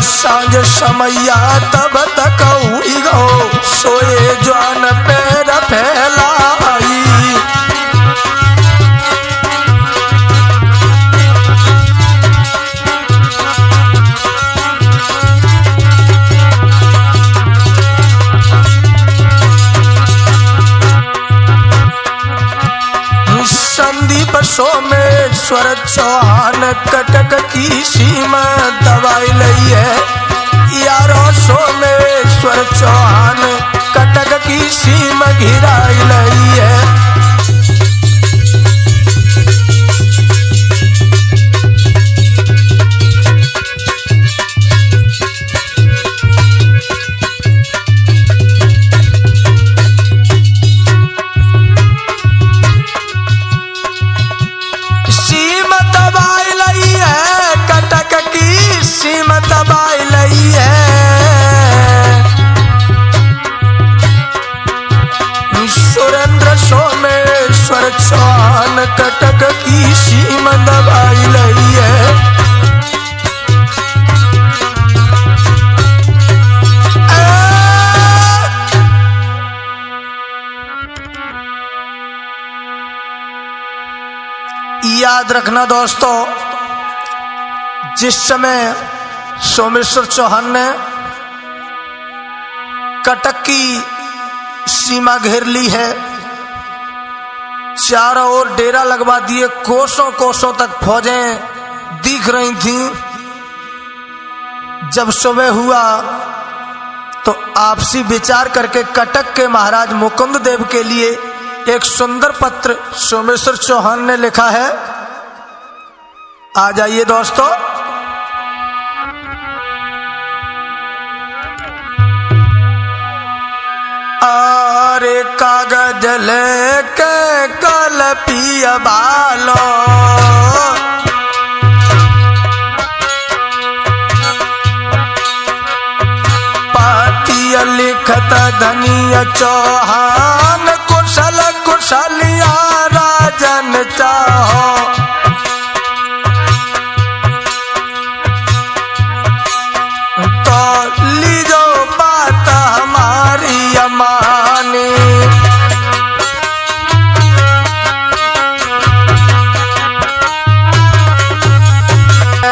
सांझ समैया तब तक हुई गो सोए जान पैर फैलाई। संदीप सोमेश्वर चौहान कटक की सीमा दवाई लई है। यारो सोमेश्वर चौहान कटक की सीमा घिराई लई है। सीम दबाई लई है। सुरेंद्र सोमेश्वर चौहान कटक की सीम दबाई लई है। याद रखना दोस्तों, जिस समय सोमेश्वर चौहान ने कटक की सीमा घेर ली है, चारों ओर डेरा लगवा दिए, कोसों कोसों तक फौजें दिख रही थीं। जब सुबह हुआ तो आपसी विचार करके कटक के महाराज मुकुंद देव के लिए एक सुंदर पत्र सोमेश्वर चौहान ने लिखा है। आ जाइए दोस्तों। अरे कागज लेके कल पिया बालो, पातिया लिखत धनिया चौहान, कुशल कुशलिया राजन चाहो। तो लीजो बात हमारी अमानी,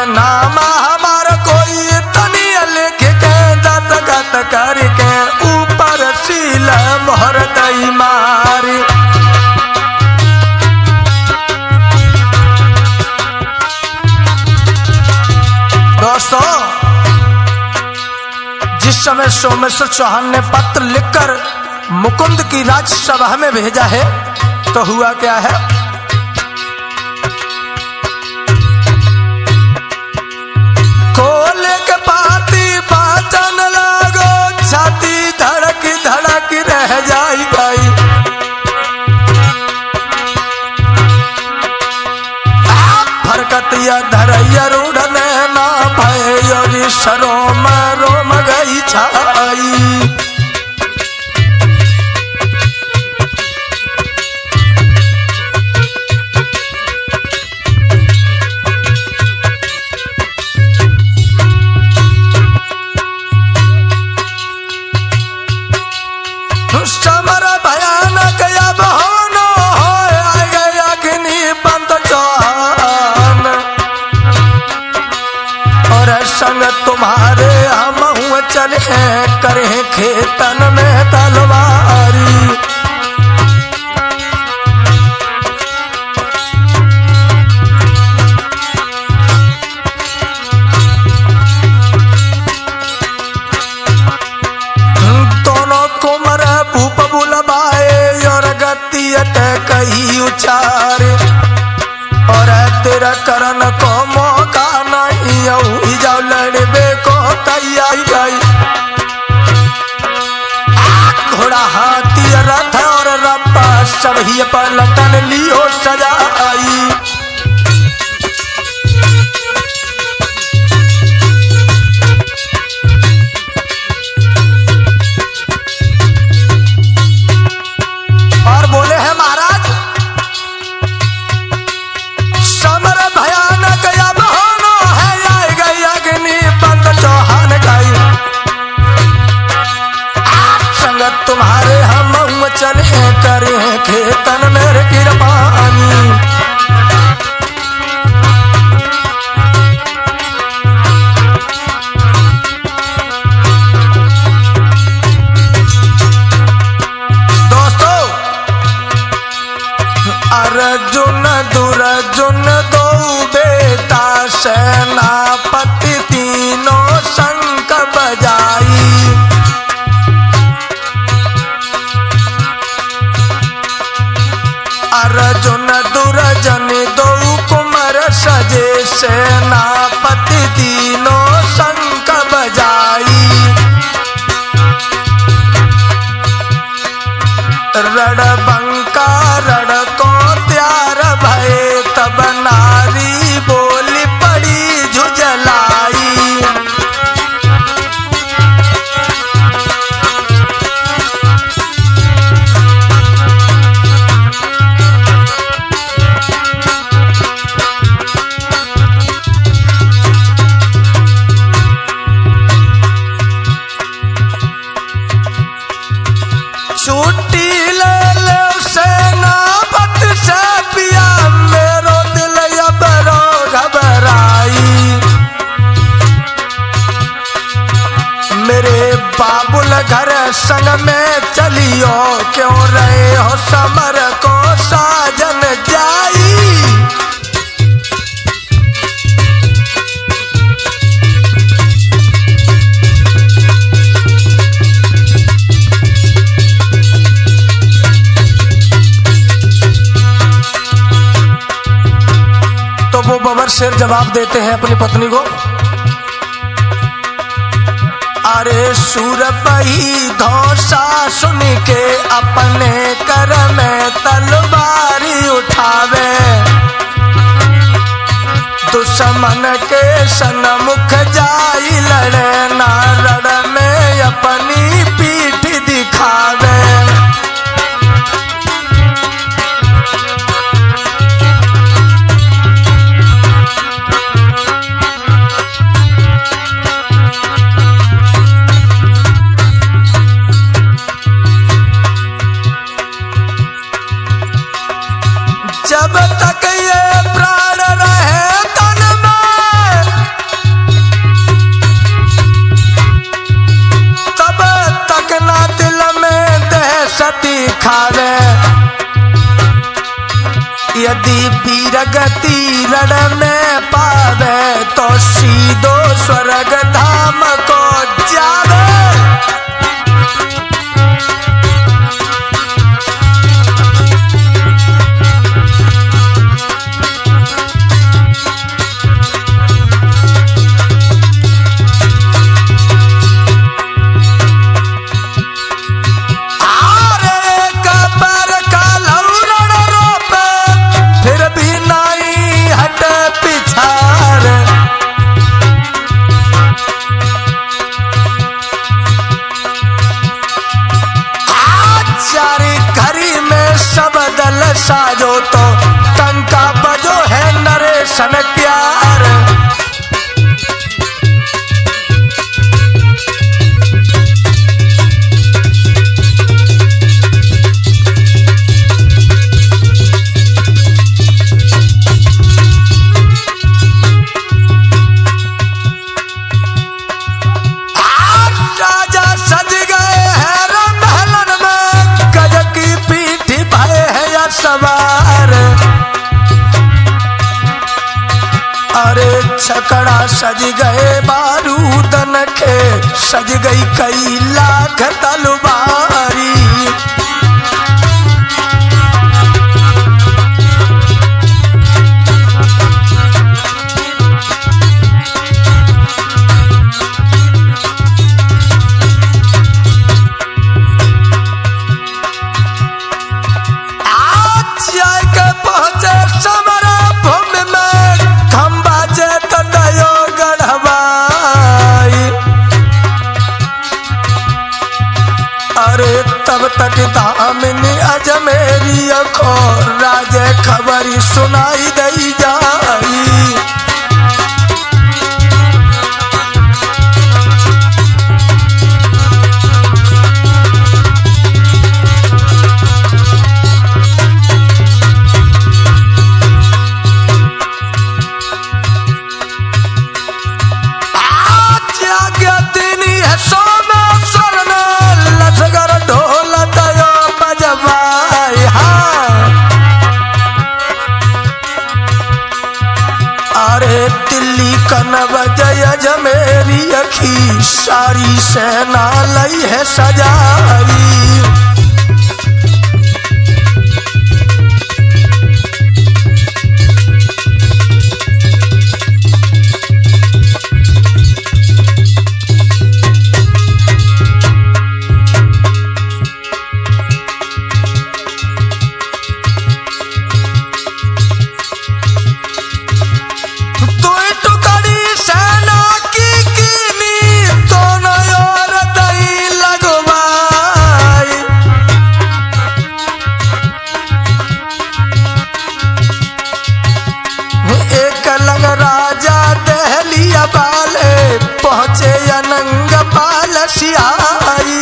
नाम हमारा कोई तनिया लिख के दस्तखत करके ऊपर सील मोहर दई मारी। दोस्तों, जिस समय सोमेश्वर चौहान ने पत्र लिखकर मुकुंद की राजसभा में भेजा है, तो हुआ क्या है? खोले के पाती पाचन लागो, छाती धड़क धड़क रह जाई गई। फरकतिया धरैया रूढ़ने ना भय, शरोम रोम गई छाई। समर भयानक अब होनो हो, आ गया अग्नि पंत चौहान, और संग तुम्हारे हम चले करें खेतन में तलवारी। दोनों कुमर भूप बुलवाए और गति कही उचारे, और तेरा करन को मौका नहीं आई, जाओ लड़बे को तैयारी गई। घोड़ा हाथी रथ और रप्पा सब ही पलटन लियो सजाई। और बोले हैं महाराज, समर भयानक अब होनो है, आई गई अग्नि पंत चौहान गई। संगत तुम्हारे हम चले करें खेतन मेरे कृपानी। संग में चलियो, क्यों रहे हो समर को साजन जाई। तो वो बबर शेर जवाब देते हैं अपनी पत्नी को, अरे सूरपही धौसा सुन के अपने कर में तलवारी उठावे, दुश्मन के सन्मुख जाई लड़े, नारड़ में अपनी पीठ दिखावे। जब तक ये प्राण रहे तन में, तब तक ना दिल में दहशत खावे। यदि वीर गति रण में पावे, तो सीधो स्वर्ग धाम को जावे। साजो तो टंका बजो है नरेशन प्यार। राजा सज गए हैं महलन में, गज की पीठ भय है सवार। अरे छकड़ा सज गए बारूदन के, सज गई कई लाख तलवारी। तब तक दामिनी अजमेरी को राजे खबरी सुनाई दई जाई। दिल्ली कनव जय जमेरी अखी, सारी सेना लई है सजाई। पहुंचे अनंग पाल सियाई।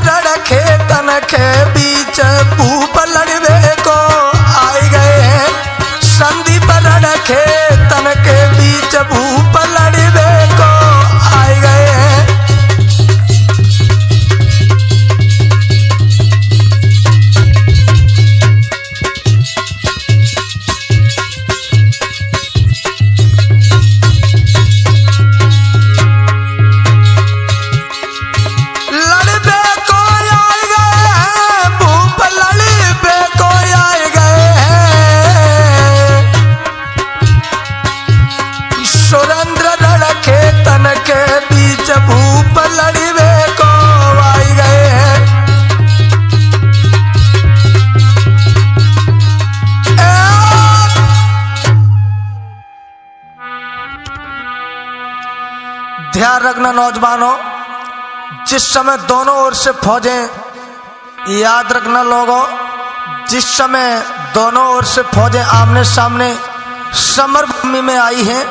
रण खेतन के बीच भूप लड़वे को आए गए हैं। संदीप रण खेतन के बीच भूप लड़वे को आए गए हैं। भूप लड़वे को आए गए हैं। ध्यान रखना नौजवानों, जिस समय दोनों ओर से फौजें, याद रखना लोगों, जिस समय दोनों ओर से फौजें आमने सामने समर भूमि में आई हैं,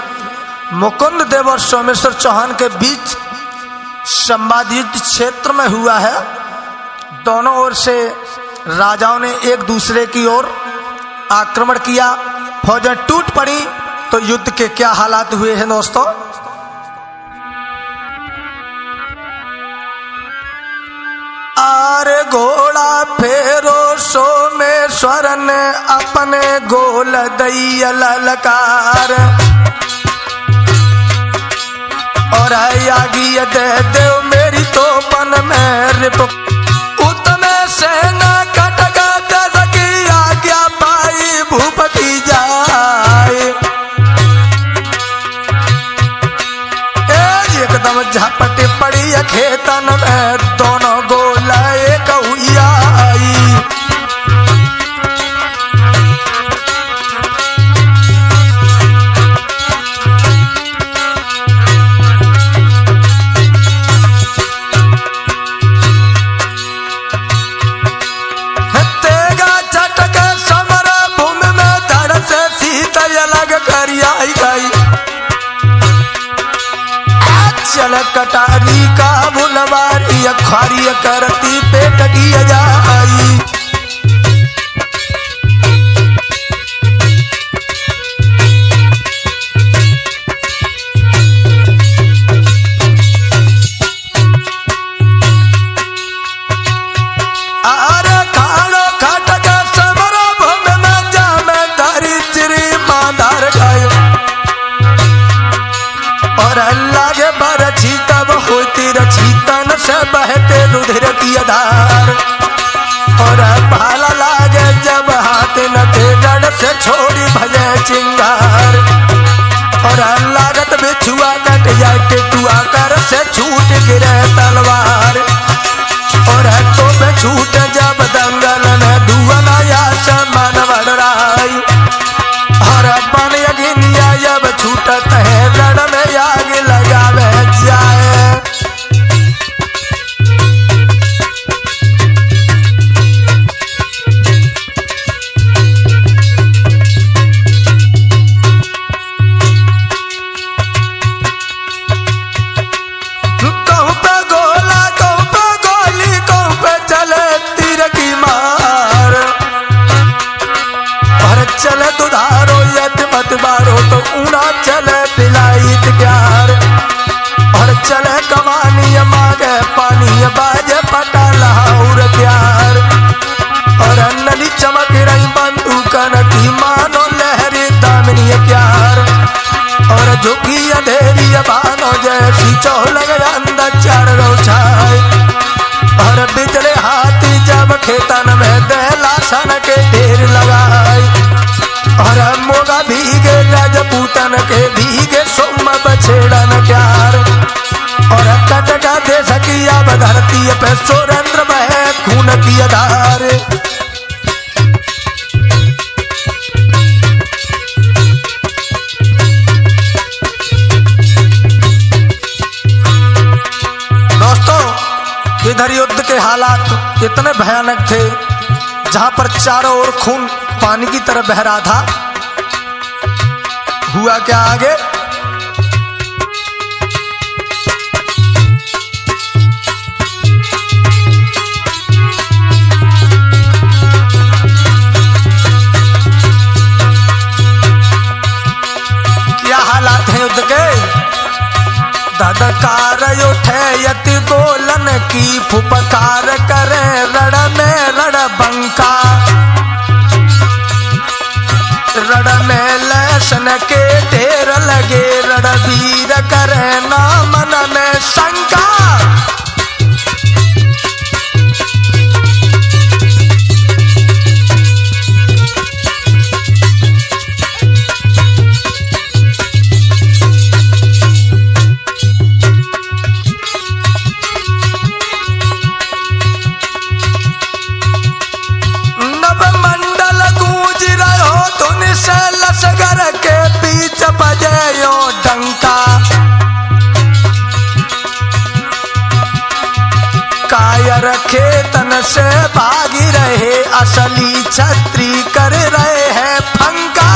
मुकुंद देव और सोमेश्वर चौहान के बीच संवाद युद्ध क्षेत्र में हुआ है। दोनों ओर से राजाओं ने एक दूसरे की ओर आक्रमण किया, फौजें टूट पड़ी। तो युद्ध के क्या हालात हुए हैं दोस्तों? आरे घोड़ा फेरो सोमेश्वर ने अपने गोल दैया ललकार, और आगी दे देव मेरी तो पन में रिप उतमे सेना कटक दे सकी आज्ञा पाई भूप की जाए। एकदम झपट पड़ी खेतन में दोनों गोला एक हुई आई। चल कटारी का बुलवारी अखारी करती पेट की जाई। अरे खाड़ो खटक समर भूमि में जामे धरी चिरी मांधार गायो, और अल्लाह के बरछी तब होती रछीतन से बहते रुधिर की आधार। और भाला लागे जब हाथ न थे डर से छोड़ी भजे चिंगार, और लागत बिछुआ कट जाए टिटुआ कर से छूट गिरे तलवार। और तो पे छूट जब दंगल न धुआं या समान बढ़ाई, और बन यगिनिया जब छूटत है रण में आग लगावे जाए। कहूं पे गोला कहूं पे गोली कहूं पे चले तीर की मार, और चले दुधारो यत मत बारो तो ऊना चले पिलाइत प्यार। और चले कमानी मांगे पानी बाजे पटा लाहौर प्यार, और नली चमक रही बंदूकन की मानो लहरी दामिनी प्यार। और झुकी अंधेरी बानो जैसी चौलग अंदर चार रोछाई, और बिजले हाथी जब खेतन में देला सन के ढेर लगाई। और मोगा भीगे राजपूतन के भीगे सोम बछेड़न प्यार, और कटका दे सकी अब धरती पे सुरेंद्र बहे खून की आधार। दोस्तों, इधर युद्ध के हालात इतने भयानक थे, जहां पर चारों ओर खून पानी की तरह बह रहा था। हुआ क्या आगे? लहर उठे यति गोलन की फुपकार करे रण में रणबंका। रण में लहसन के ढेर लगे रणवीर करे ना मन में शंका। लसगर के बीच बजयो डंका। कायर खेतन से भागी रहे असली छत्री कर रहे हैं फंका।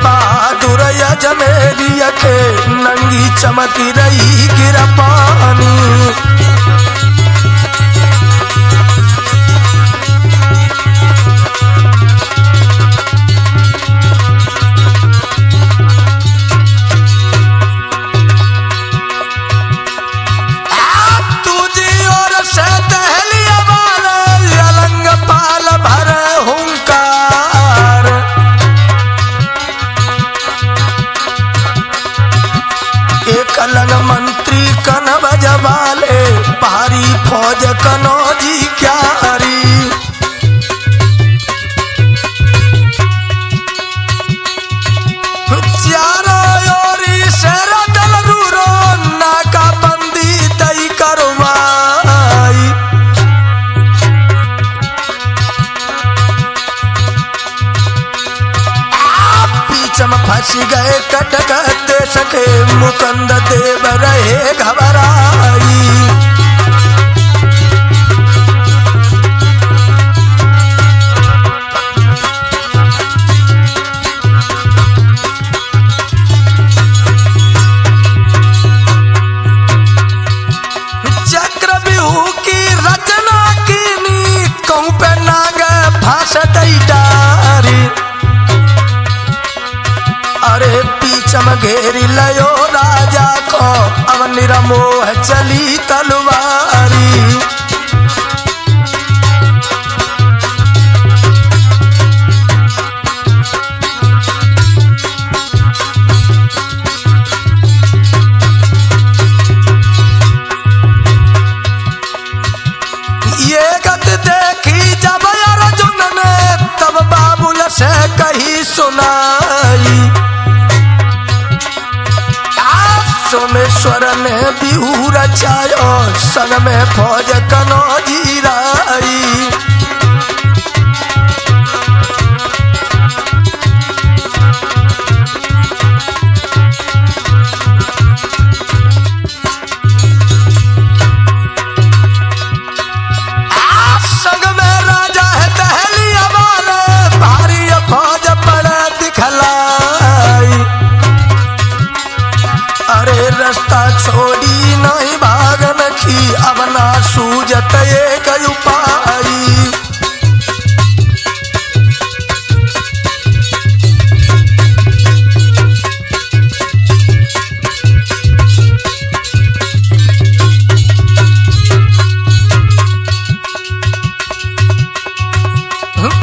बहादुर यजमेरी के नंगी चमकी रही गिर पानी। तुझी ओर से दहलिया वाले अलंग पाल भर हुंकार। अलग मंत्री कन बजवाले भारी फौज कनौजी क्यारी। चारों ओरी से रटल रूरो नाका बंदी तई करवाई। बीच में फंस गए कटक देश के मुकुंद देव रहे घबराई। चक्रव्यूह की रचना कीनी कहूं पे नाग फांस दई डारी। अरे पीछम घेरी लयो राजा को अब निरमोह चली तलवारी। ये गत देखी जब अर्जुन ने तब बाबुल से कही सुनाई। सोमेश्वर ने बिहू रचायो संग में फौज कनौजी राई। संग में राजा है दहलिया वाले भारी फौज पड़े दिखलाई। अरे रास्ता छोड़ी नहीं भागन की अब ना सूझत एक उपाय।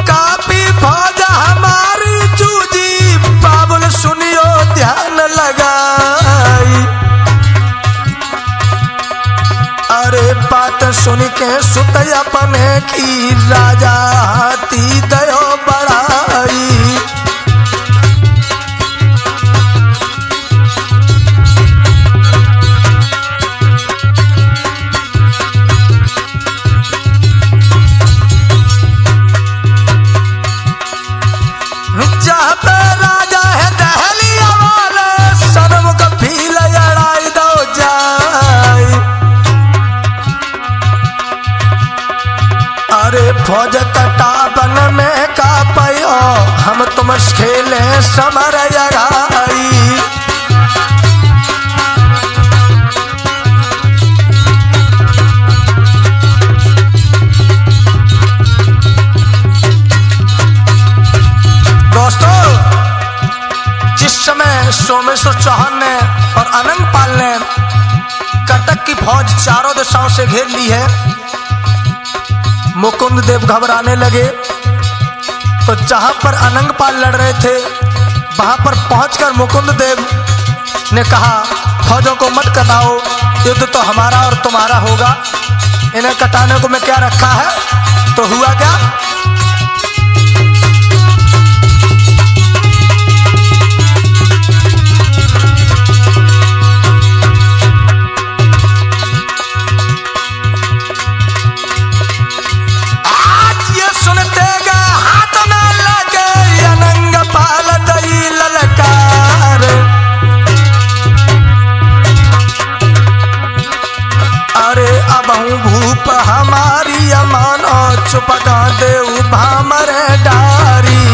काफी फौज हमारी जूझी बाबुल सुनियो ध्यान लगाई। अरे बात सुन के सुत अपने की राजा हाथी दयो बढ़ाई। जहाँ पे राजा है दहलिया वाले सनमुख भील लड़ाई दो जाए। अरे फौज कटावन में का पायो हम तुम खेले समर जगाई। दोस्तों, जिस समय सोमेश्वर चौहान ने और अनंगपाल ने कटक की फौज चारों दिशाओं से घेर ली है, मुकुंद देव घबराने लगे। तो जहां पर अनंगपाल लड़ रहे थे वहां पर पहुंचकर मुकुंद देव ने कहा, फौजों को मत कटाओ, युद्ध तो हमारा और तुम्हारा होगा, इन्हें कटाने को मैं क्या रखा है। तो हुआ क्या, भूप हमारी अमानो चुपका दे भामर डारी।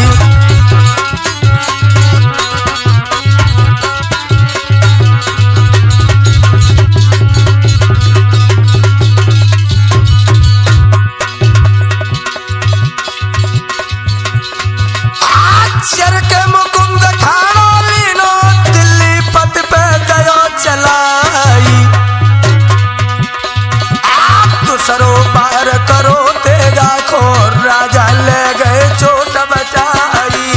आश्चर्य के मुकुंद खानो लीनो दिल्ली पथ पे गयो चलाई। सरोपार करो तेगा खोर राजा ले गए चोट बचाई।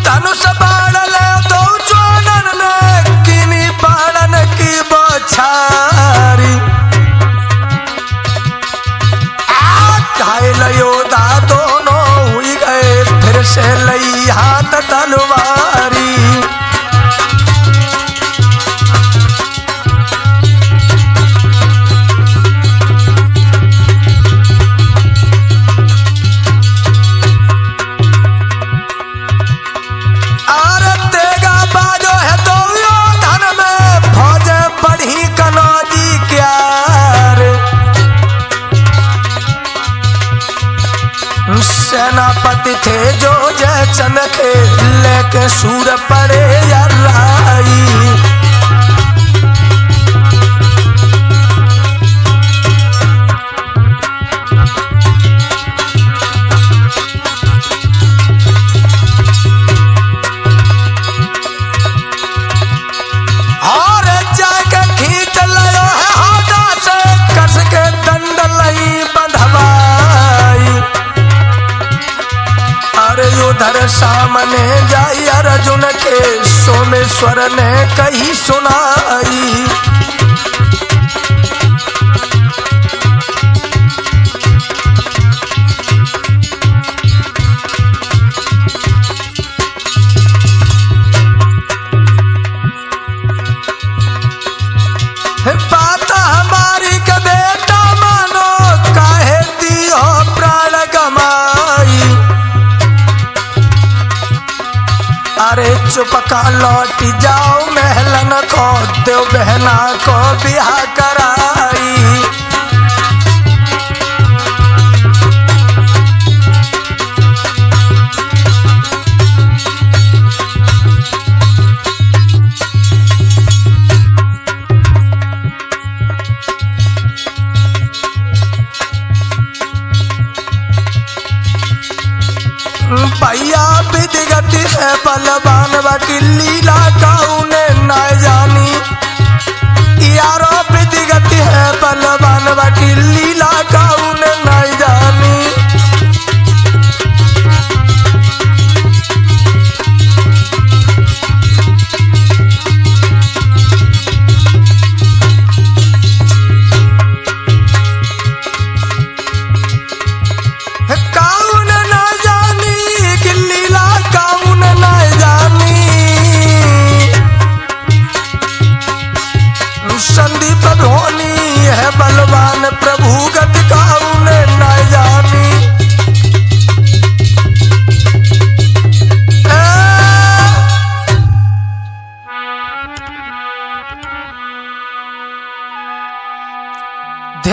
धनुष बाण ले दो चोनन ने किनी बाणन की बौछारी। घायल योद्धा दोनों हुई गए फिर से लई हाथ तलवारी। अरे तेगा बाजो है तो योधन में फौज बढ़ी कनौजी क्या सेनापति थे जो जयचंद के लेके सूर पड़े यर्राई। और जाके खींच लियो है हाथा से कस के दंड लई बंधवाई। अरे उधर सामने जाई अर्जुन के सोमेश्वर ने कही सुनाई। बात हमारी के बेटा मानो काहे दियो प्राण गमाई। अरे चुपका लौट जाओ महलन को देव बहना को बिहा कराई। भैया विधि गति है बलवान बाकी लीला का उन्हें न जानी। यारो विधि गति है बलवान बाकी लीला का उन्हें न जानी। संदीप धोनी है बलवान प्रभु गति का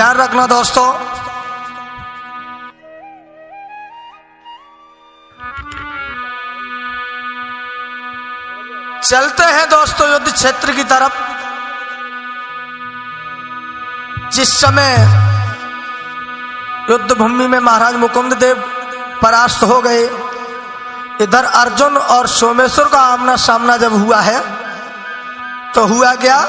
ध्यान रखना दोस्तों। चलते हैं दोस्तों युद्ध क्षेत्र की तरफ। जिस समय युद्ध भूमि में महाराज मुकुंद देव परास्त हो गए, इधर अर्जुन और सोमेश्वर का आमना सामना जब हुआ है तो हुआ क्या?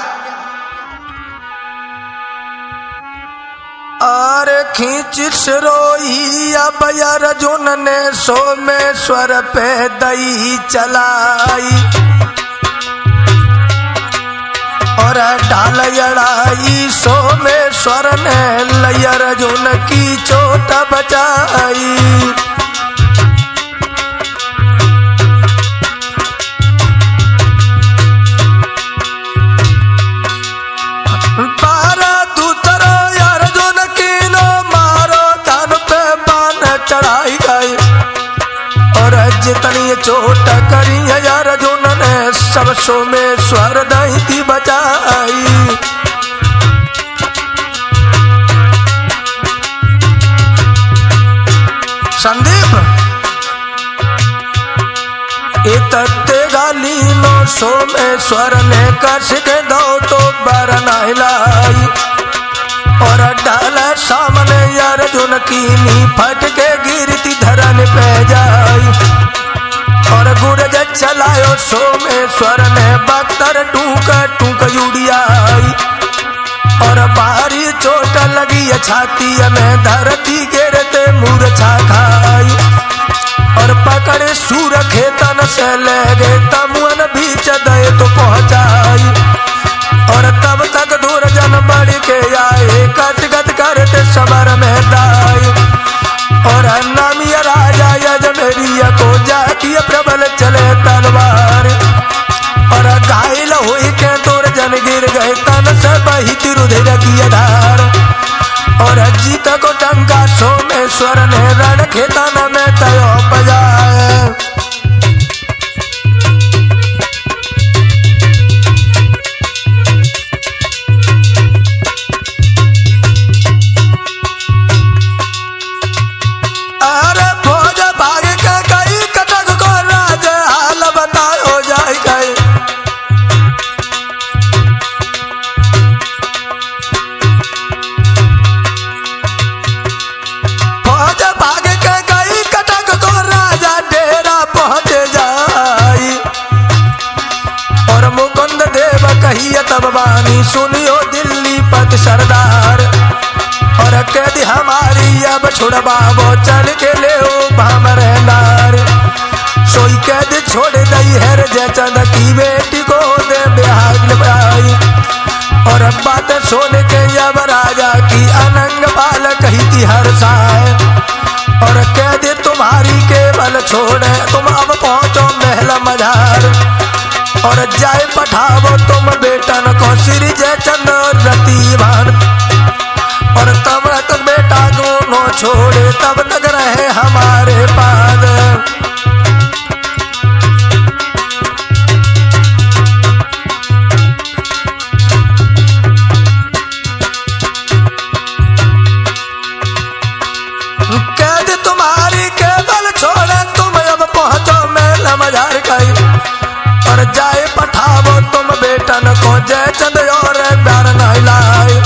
अरे खींच सिरोही अब अर्जुन ने सोमेश्वर पे दई चलाई और ढाल अड़ाई सोमेश्वर ने लई अर्जुन की चोट बचाई। जितनी चोट करी अर्जुन ने सब सोमेश्वर दई थी बचाई। संदीप इतते गालीनो सोमेश्वर ने कस के दो तो बरनाई लाई और डाल सामने अर्जुन की नी फट के गिरती धरन पे जाई और गुरज चलायो सोमेश्वर ने बख्तर टूक टूक उड़ियाई और भारी चोट लगी छाती में धरती गिरते मूर्छा खाई और पकड़े सूर खेतन से ले गए तमुअन बीच दे तो पहुंचाई और तब तक दूर जन बढ़ के आए कट कट करते समर में दाई और नामी राजा यजमेरिया को जाती प्रबल चले तलवार और घायल हुई के दूर जन गिर गए तन से बहित रुधिर की धार और जीत को टंका सोमेश्वर ने रण खेतन में तय बजाए। तब बानी सुनियो दिल्ली पत सरदार और कैदी हमारी अब छुड़वाओ चल के ले भामरदार सोई कैद छोड़ दई है जयचंद की बेटी को दे बिहार लगाई और बात सुन के अब राजा की अनंग बाल कही थी हर साय और कैद तुम्हारी केवल छोड़े तुम अब पहुंचो महल मजार और जाए पठावो तुम बेटन को श्री जयचंद रति भान और तब तक बेटा दोनों छोड़े तब तक रहे हमारे पाद। कैद तुम्हारी केवल छोड़े तुम अब पहुंचो मेला मजार कई और जाए पठावो तुम बेटन को जयचंद और प्यार नहीं लाए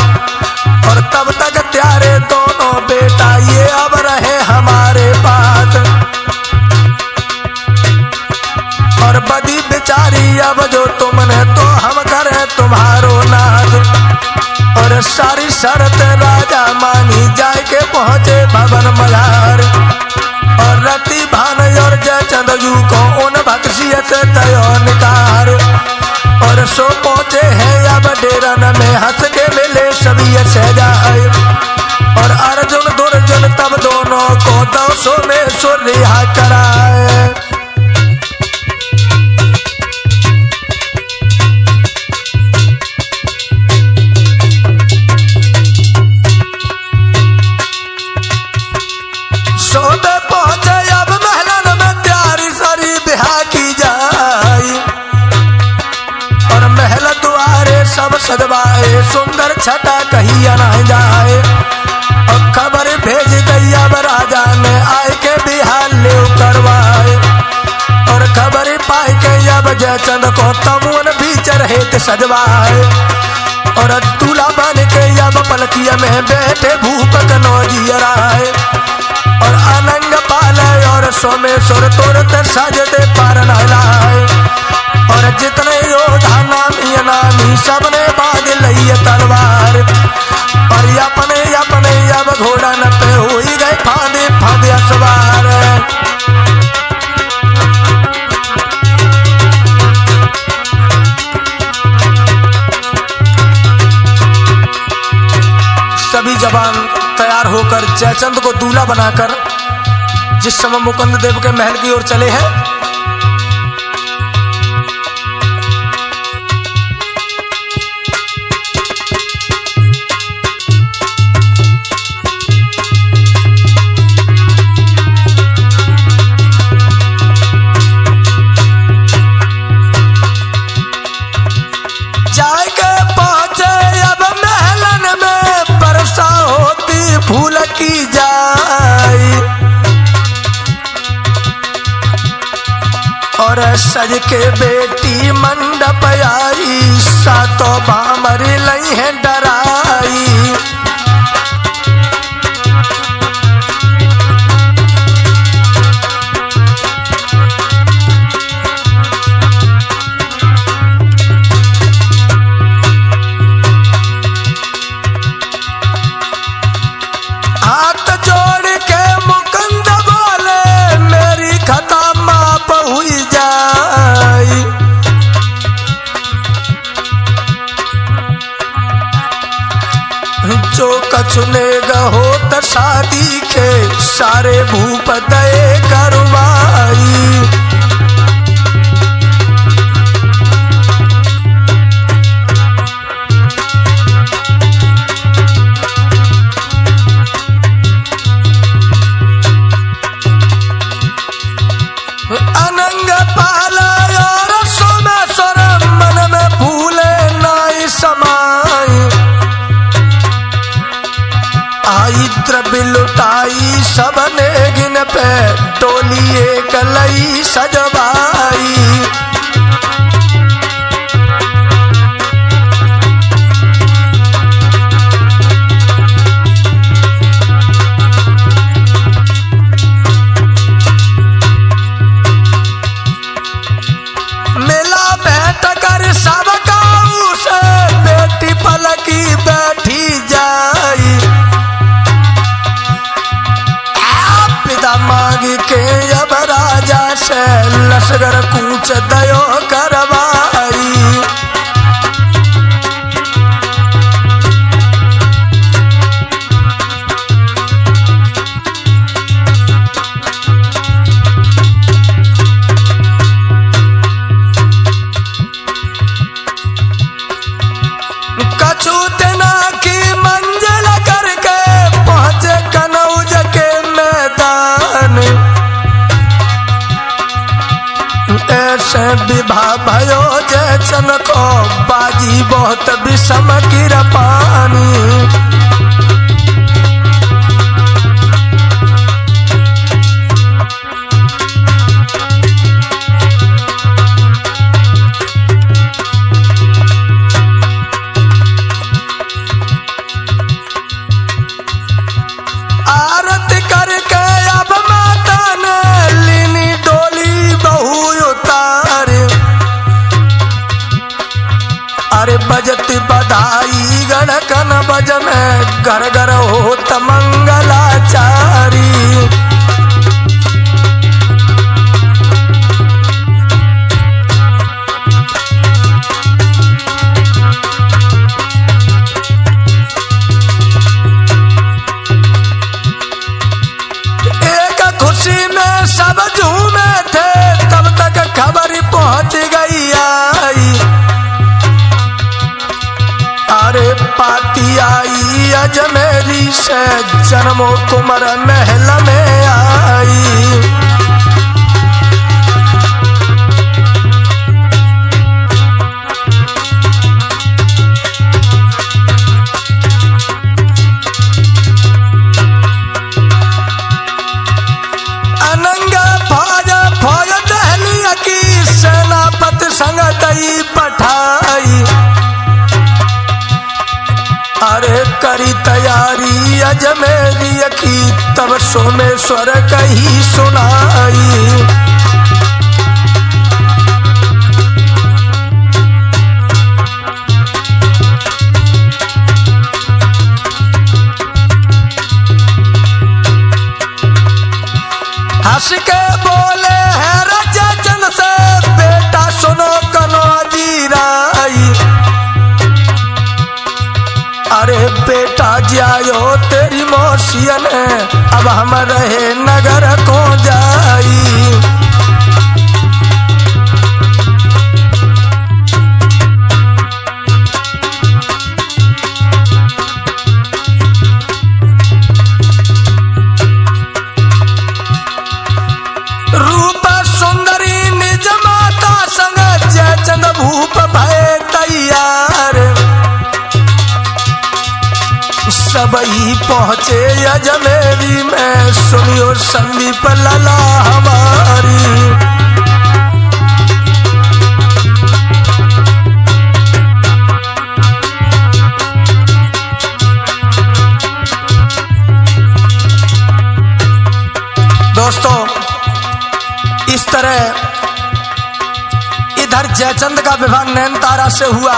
और तब तक त्यारे दोनों बेटा ये अब रहे हमारे पास और बदी बेचारी अब जो तुमने तो हम करे तुम्हारो नाज और सारी शर्त राजा मानी जाए के पहुंचे भवन मजार और रति भान और जयचंद यू को उन भक्सियत से तय निकार और सो पहुंचे हैं अब डेरन में हंस के मिले सभी से जाए और अर्जुन दुर्जन तब दोनों को 200 में सो रिहा कराए। सब सजवाए, सुंदर छटा कहिया ना जाए। और खबर भेज गई अब राजा ने आए के बिहार ले करवाए। और खबर पाए के अब जयचंद को तमुन बीच रहे थे सजवाए। और दूल्हा बन के अब पलकिया में बैठे भूप कनौजियराए। और अनंग पाले और सोमेश्वर तुरंत सजते पर नहलाए। और जितने योद्धा नामी अनामी सबने बांध लई तलवार। और अपने अपने अब घोड़ा न पे हुई गए फांदे फांदे सवार। सभी जवान तैयार होकर जयचंद को दूल्हा बनाकर जिस समय मुकुंद देव के महल की ओर चले हैं, फूल की जाई। और सज के बेटी मंडप आई, सातों बामर लई है डराई। जो कचुनेगा हो त शादी के सारे भूप दए करवाई। अनंग पाला और सोमेश्वर मन में भूले नाई समाई। आई द्रव्य लुटाई सबने गिन पे टोली एक लई सजवाई। मेला बैठ कर सब गाँव से बेटी पलकी बैठी जाई। मांग के अब राजा से लश्कर कूच दयो करवाई। कछु दिना की मंजिल करके पहुंचे कनौज के मैदान। ऐसे विवाह भयो जयचंद को बाजी बहुत विषम किरपानी। आरती करके अब माता ने लीनी डोली बहू उतार। अरे बजती बधाई गणकन बज में घर घर होत मंगलाचारी। खुशी में सब झूमे थे तब तक खबर पहुंच गई आई। अरे पाती आई अजमेरी से जन्मो कुमार महल में आई। करी तैयारी अजमेरी की, तब सोमेश्वर कही सुनाई। हंस के बोले है राजा चंद से, बेटा सुनो कन्हौजी राई। अरे बेटा जायो तेरी मौसियन, अब हम रहे नगर को जाई। भूप भय तैयार, सबई पहुँचे अजमेरी में, सुनियो संदीप लला हमारी। दोस्तों, इस तरह इधर जयचंद का विवाह नैनतारा से हुआ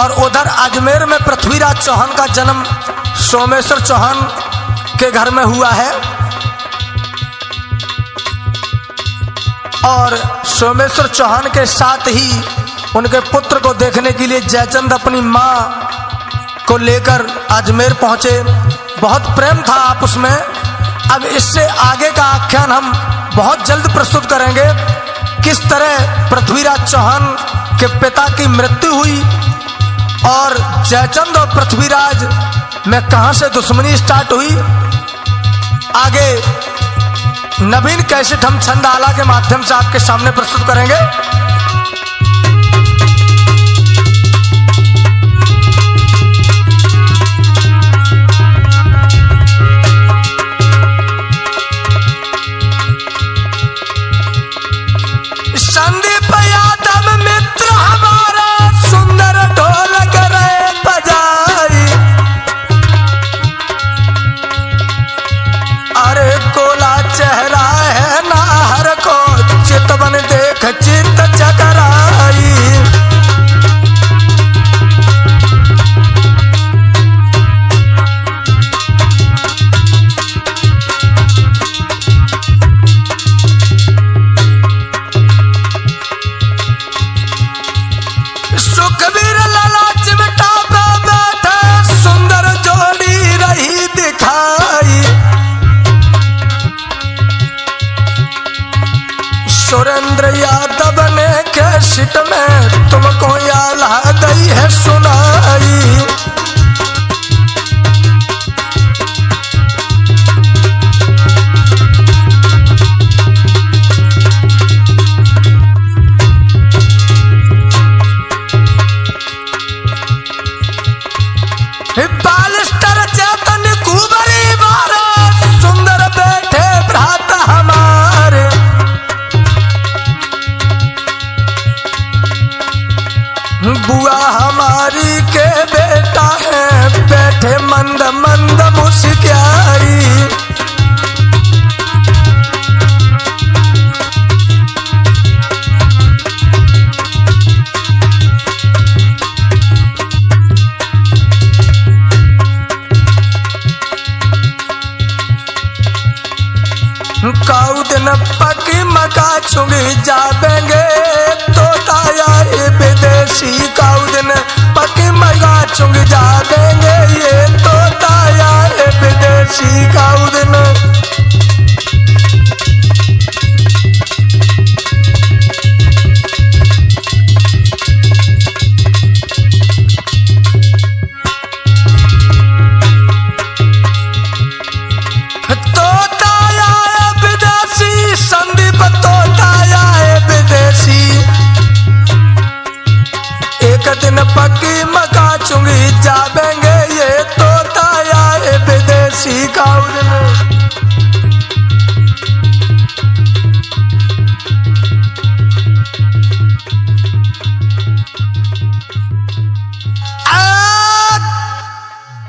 और उधर अजमेर में पृथ्वीराज चौहान का जन्म सोमेश्वर चौहान के घर में हुआ है। और सोमेश्वर चौहान के साथ ही उनके पुत्र को देखने के लिए जयचंद अपनी मां को लेकर अजमेर पहुंचे। बहुत प्रेम था आपस में। अब इससे आगे का आख्यान हम बहुत जल्द प्रस्तुत करेंगे, किस तरह पृथ्वीराज चौहान के पिता की मृत्यु हुई और जयचंद और पृथ्वीराज में कहां से दुश्मनी स्टार्ट हुई। आगे नवीन कैसेट हम छंद आला के माध्यम से आपके सामने प्रस्तुत करेंगे। संदीप यादव मित्र हमारा, सुंदर ढोलक रे बजाई। अरे गोला चेहरा है नाहर को, चितवन देख चित चकराई। सुखबीर लाला चिमटा पे बैठे, सुंदर जोड़ी रही दिखाई। सुरेंद्र यादव ने कैसेट में तुमको याला गई है सुनाई। बालिस्टर चेतन कुबरी बारा, सुंदर बैठे भ्रात हमारे। बुआ हमारी के बेटा है, बैठे मंद मंद मुस्कियारी। काऊ दिन पकी मका छुंगी जाबेंगे, तो ताया ये विदेशी। काऊ दिन पकी मका छुंगी जाबेंगे, ये तो ताया ये विदेशी। काऊ दिन संदीप तोता आए विदेशी। एक दिन पक्की मका चुंगी जाबेंगे, ये तोता आए विदेशी। का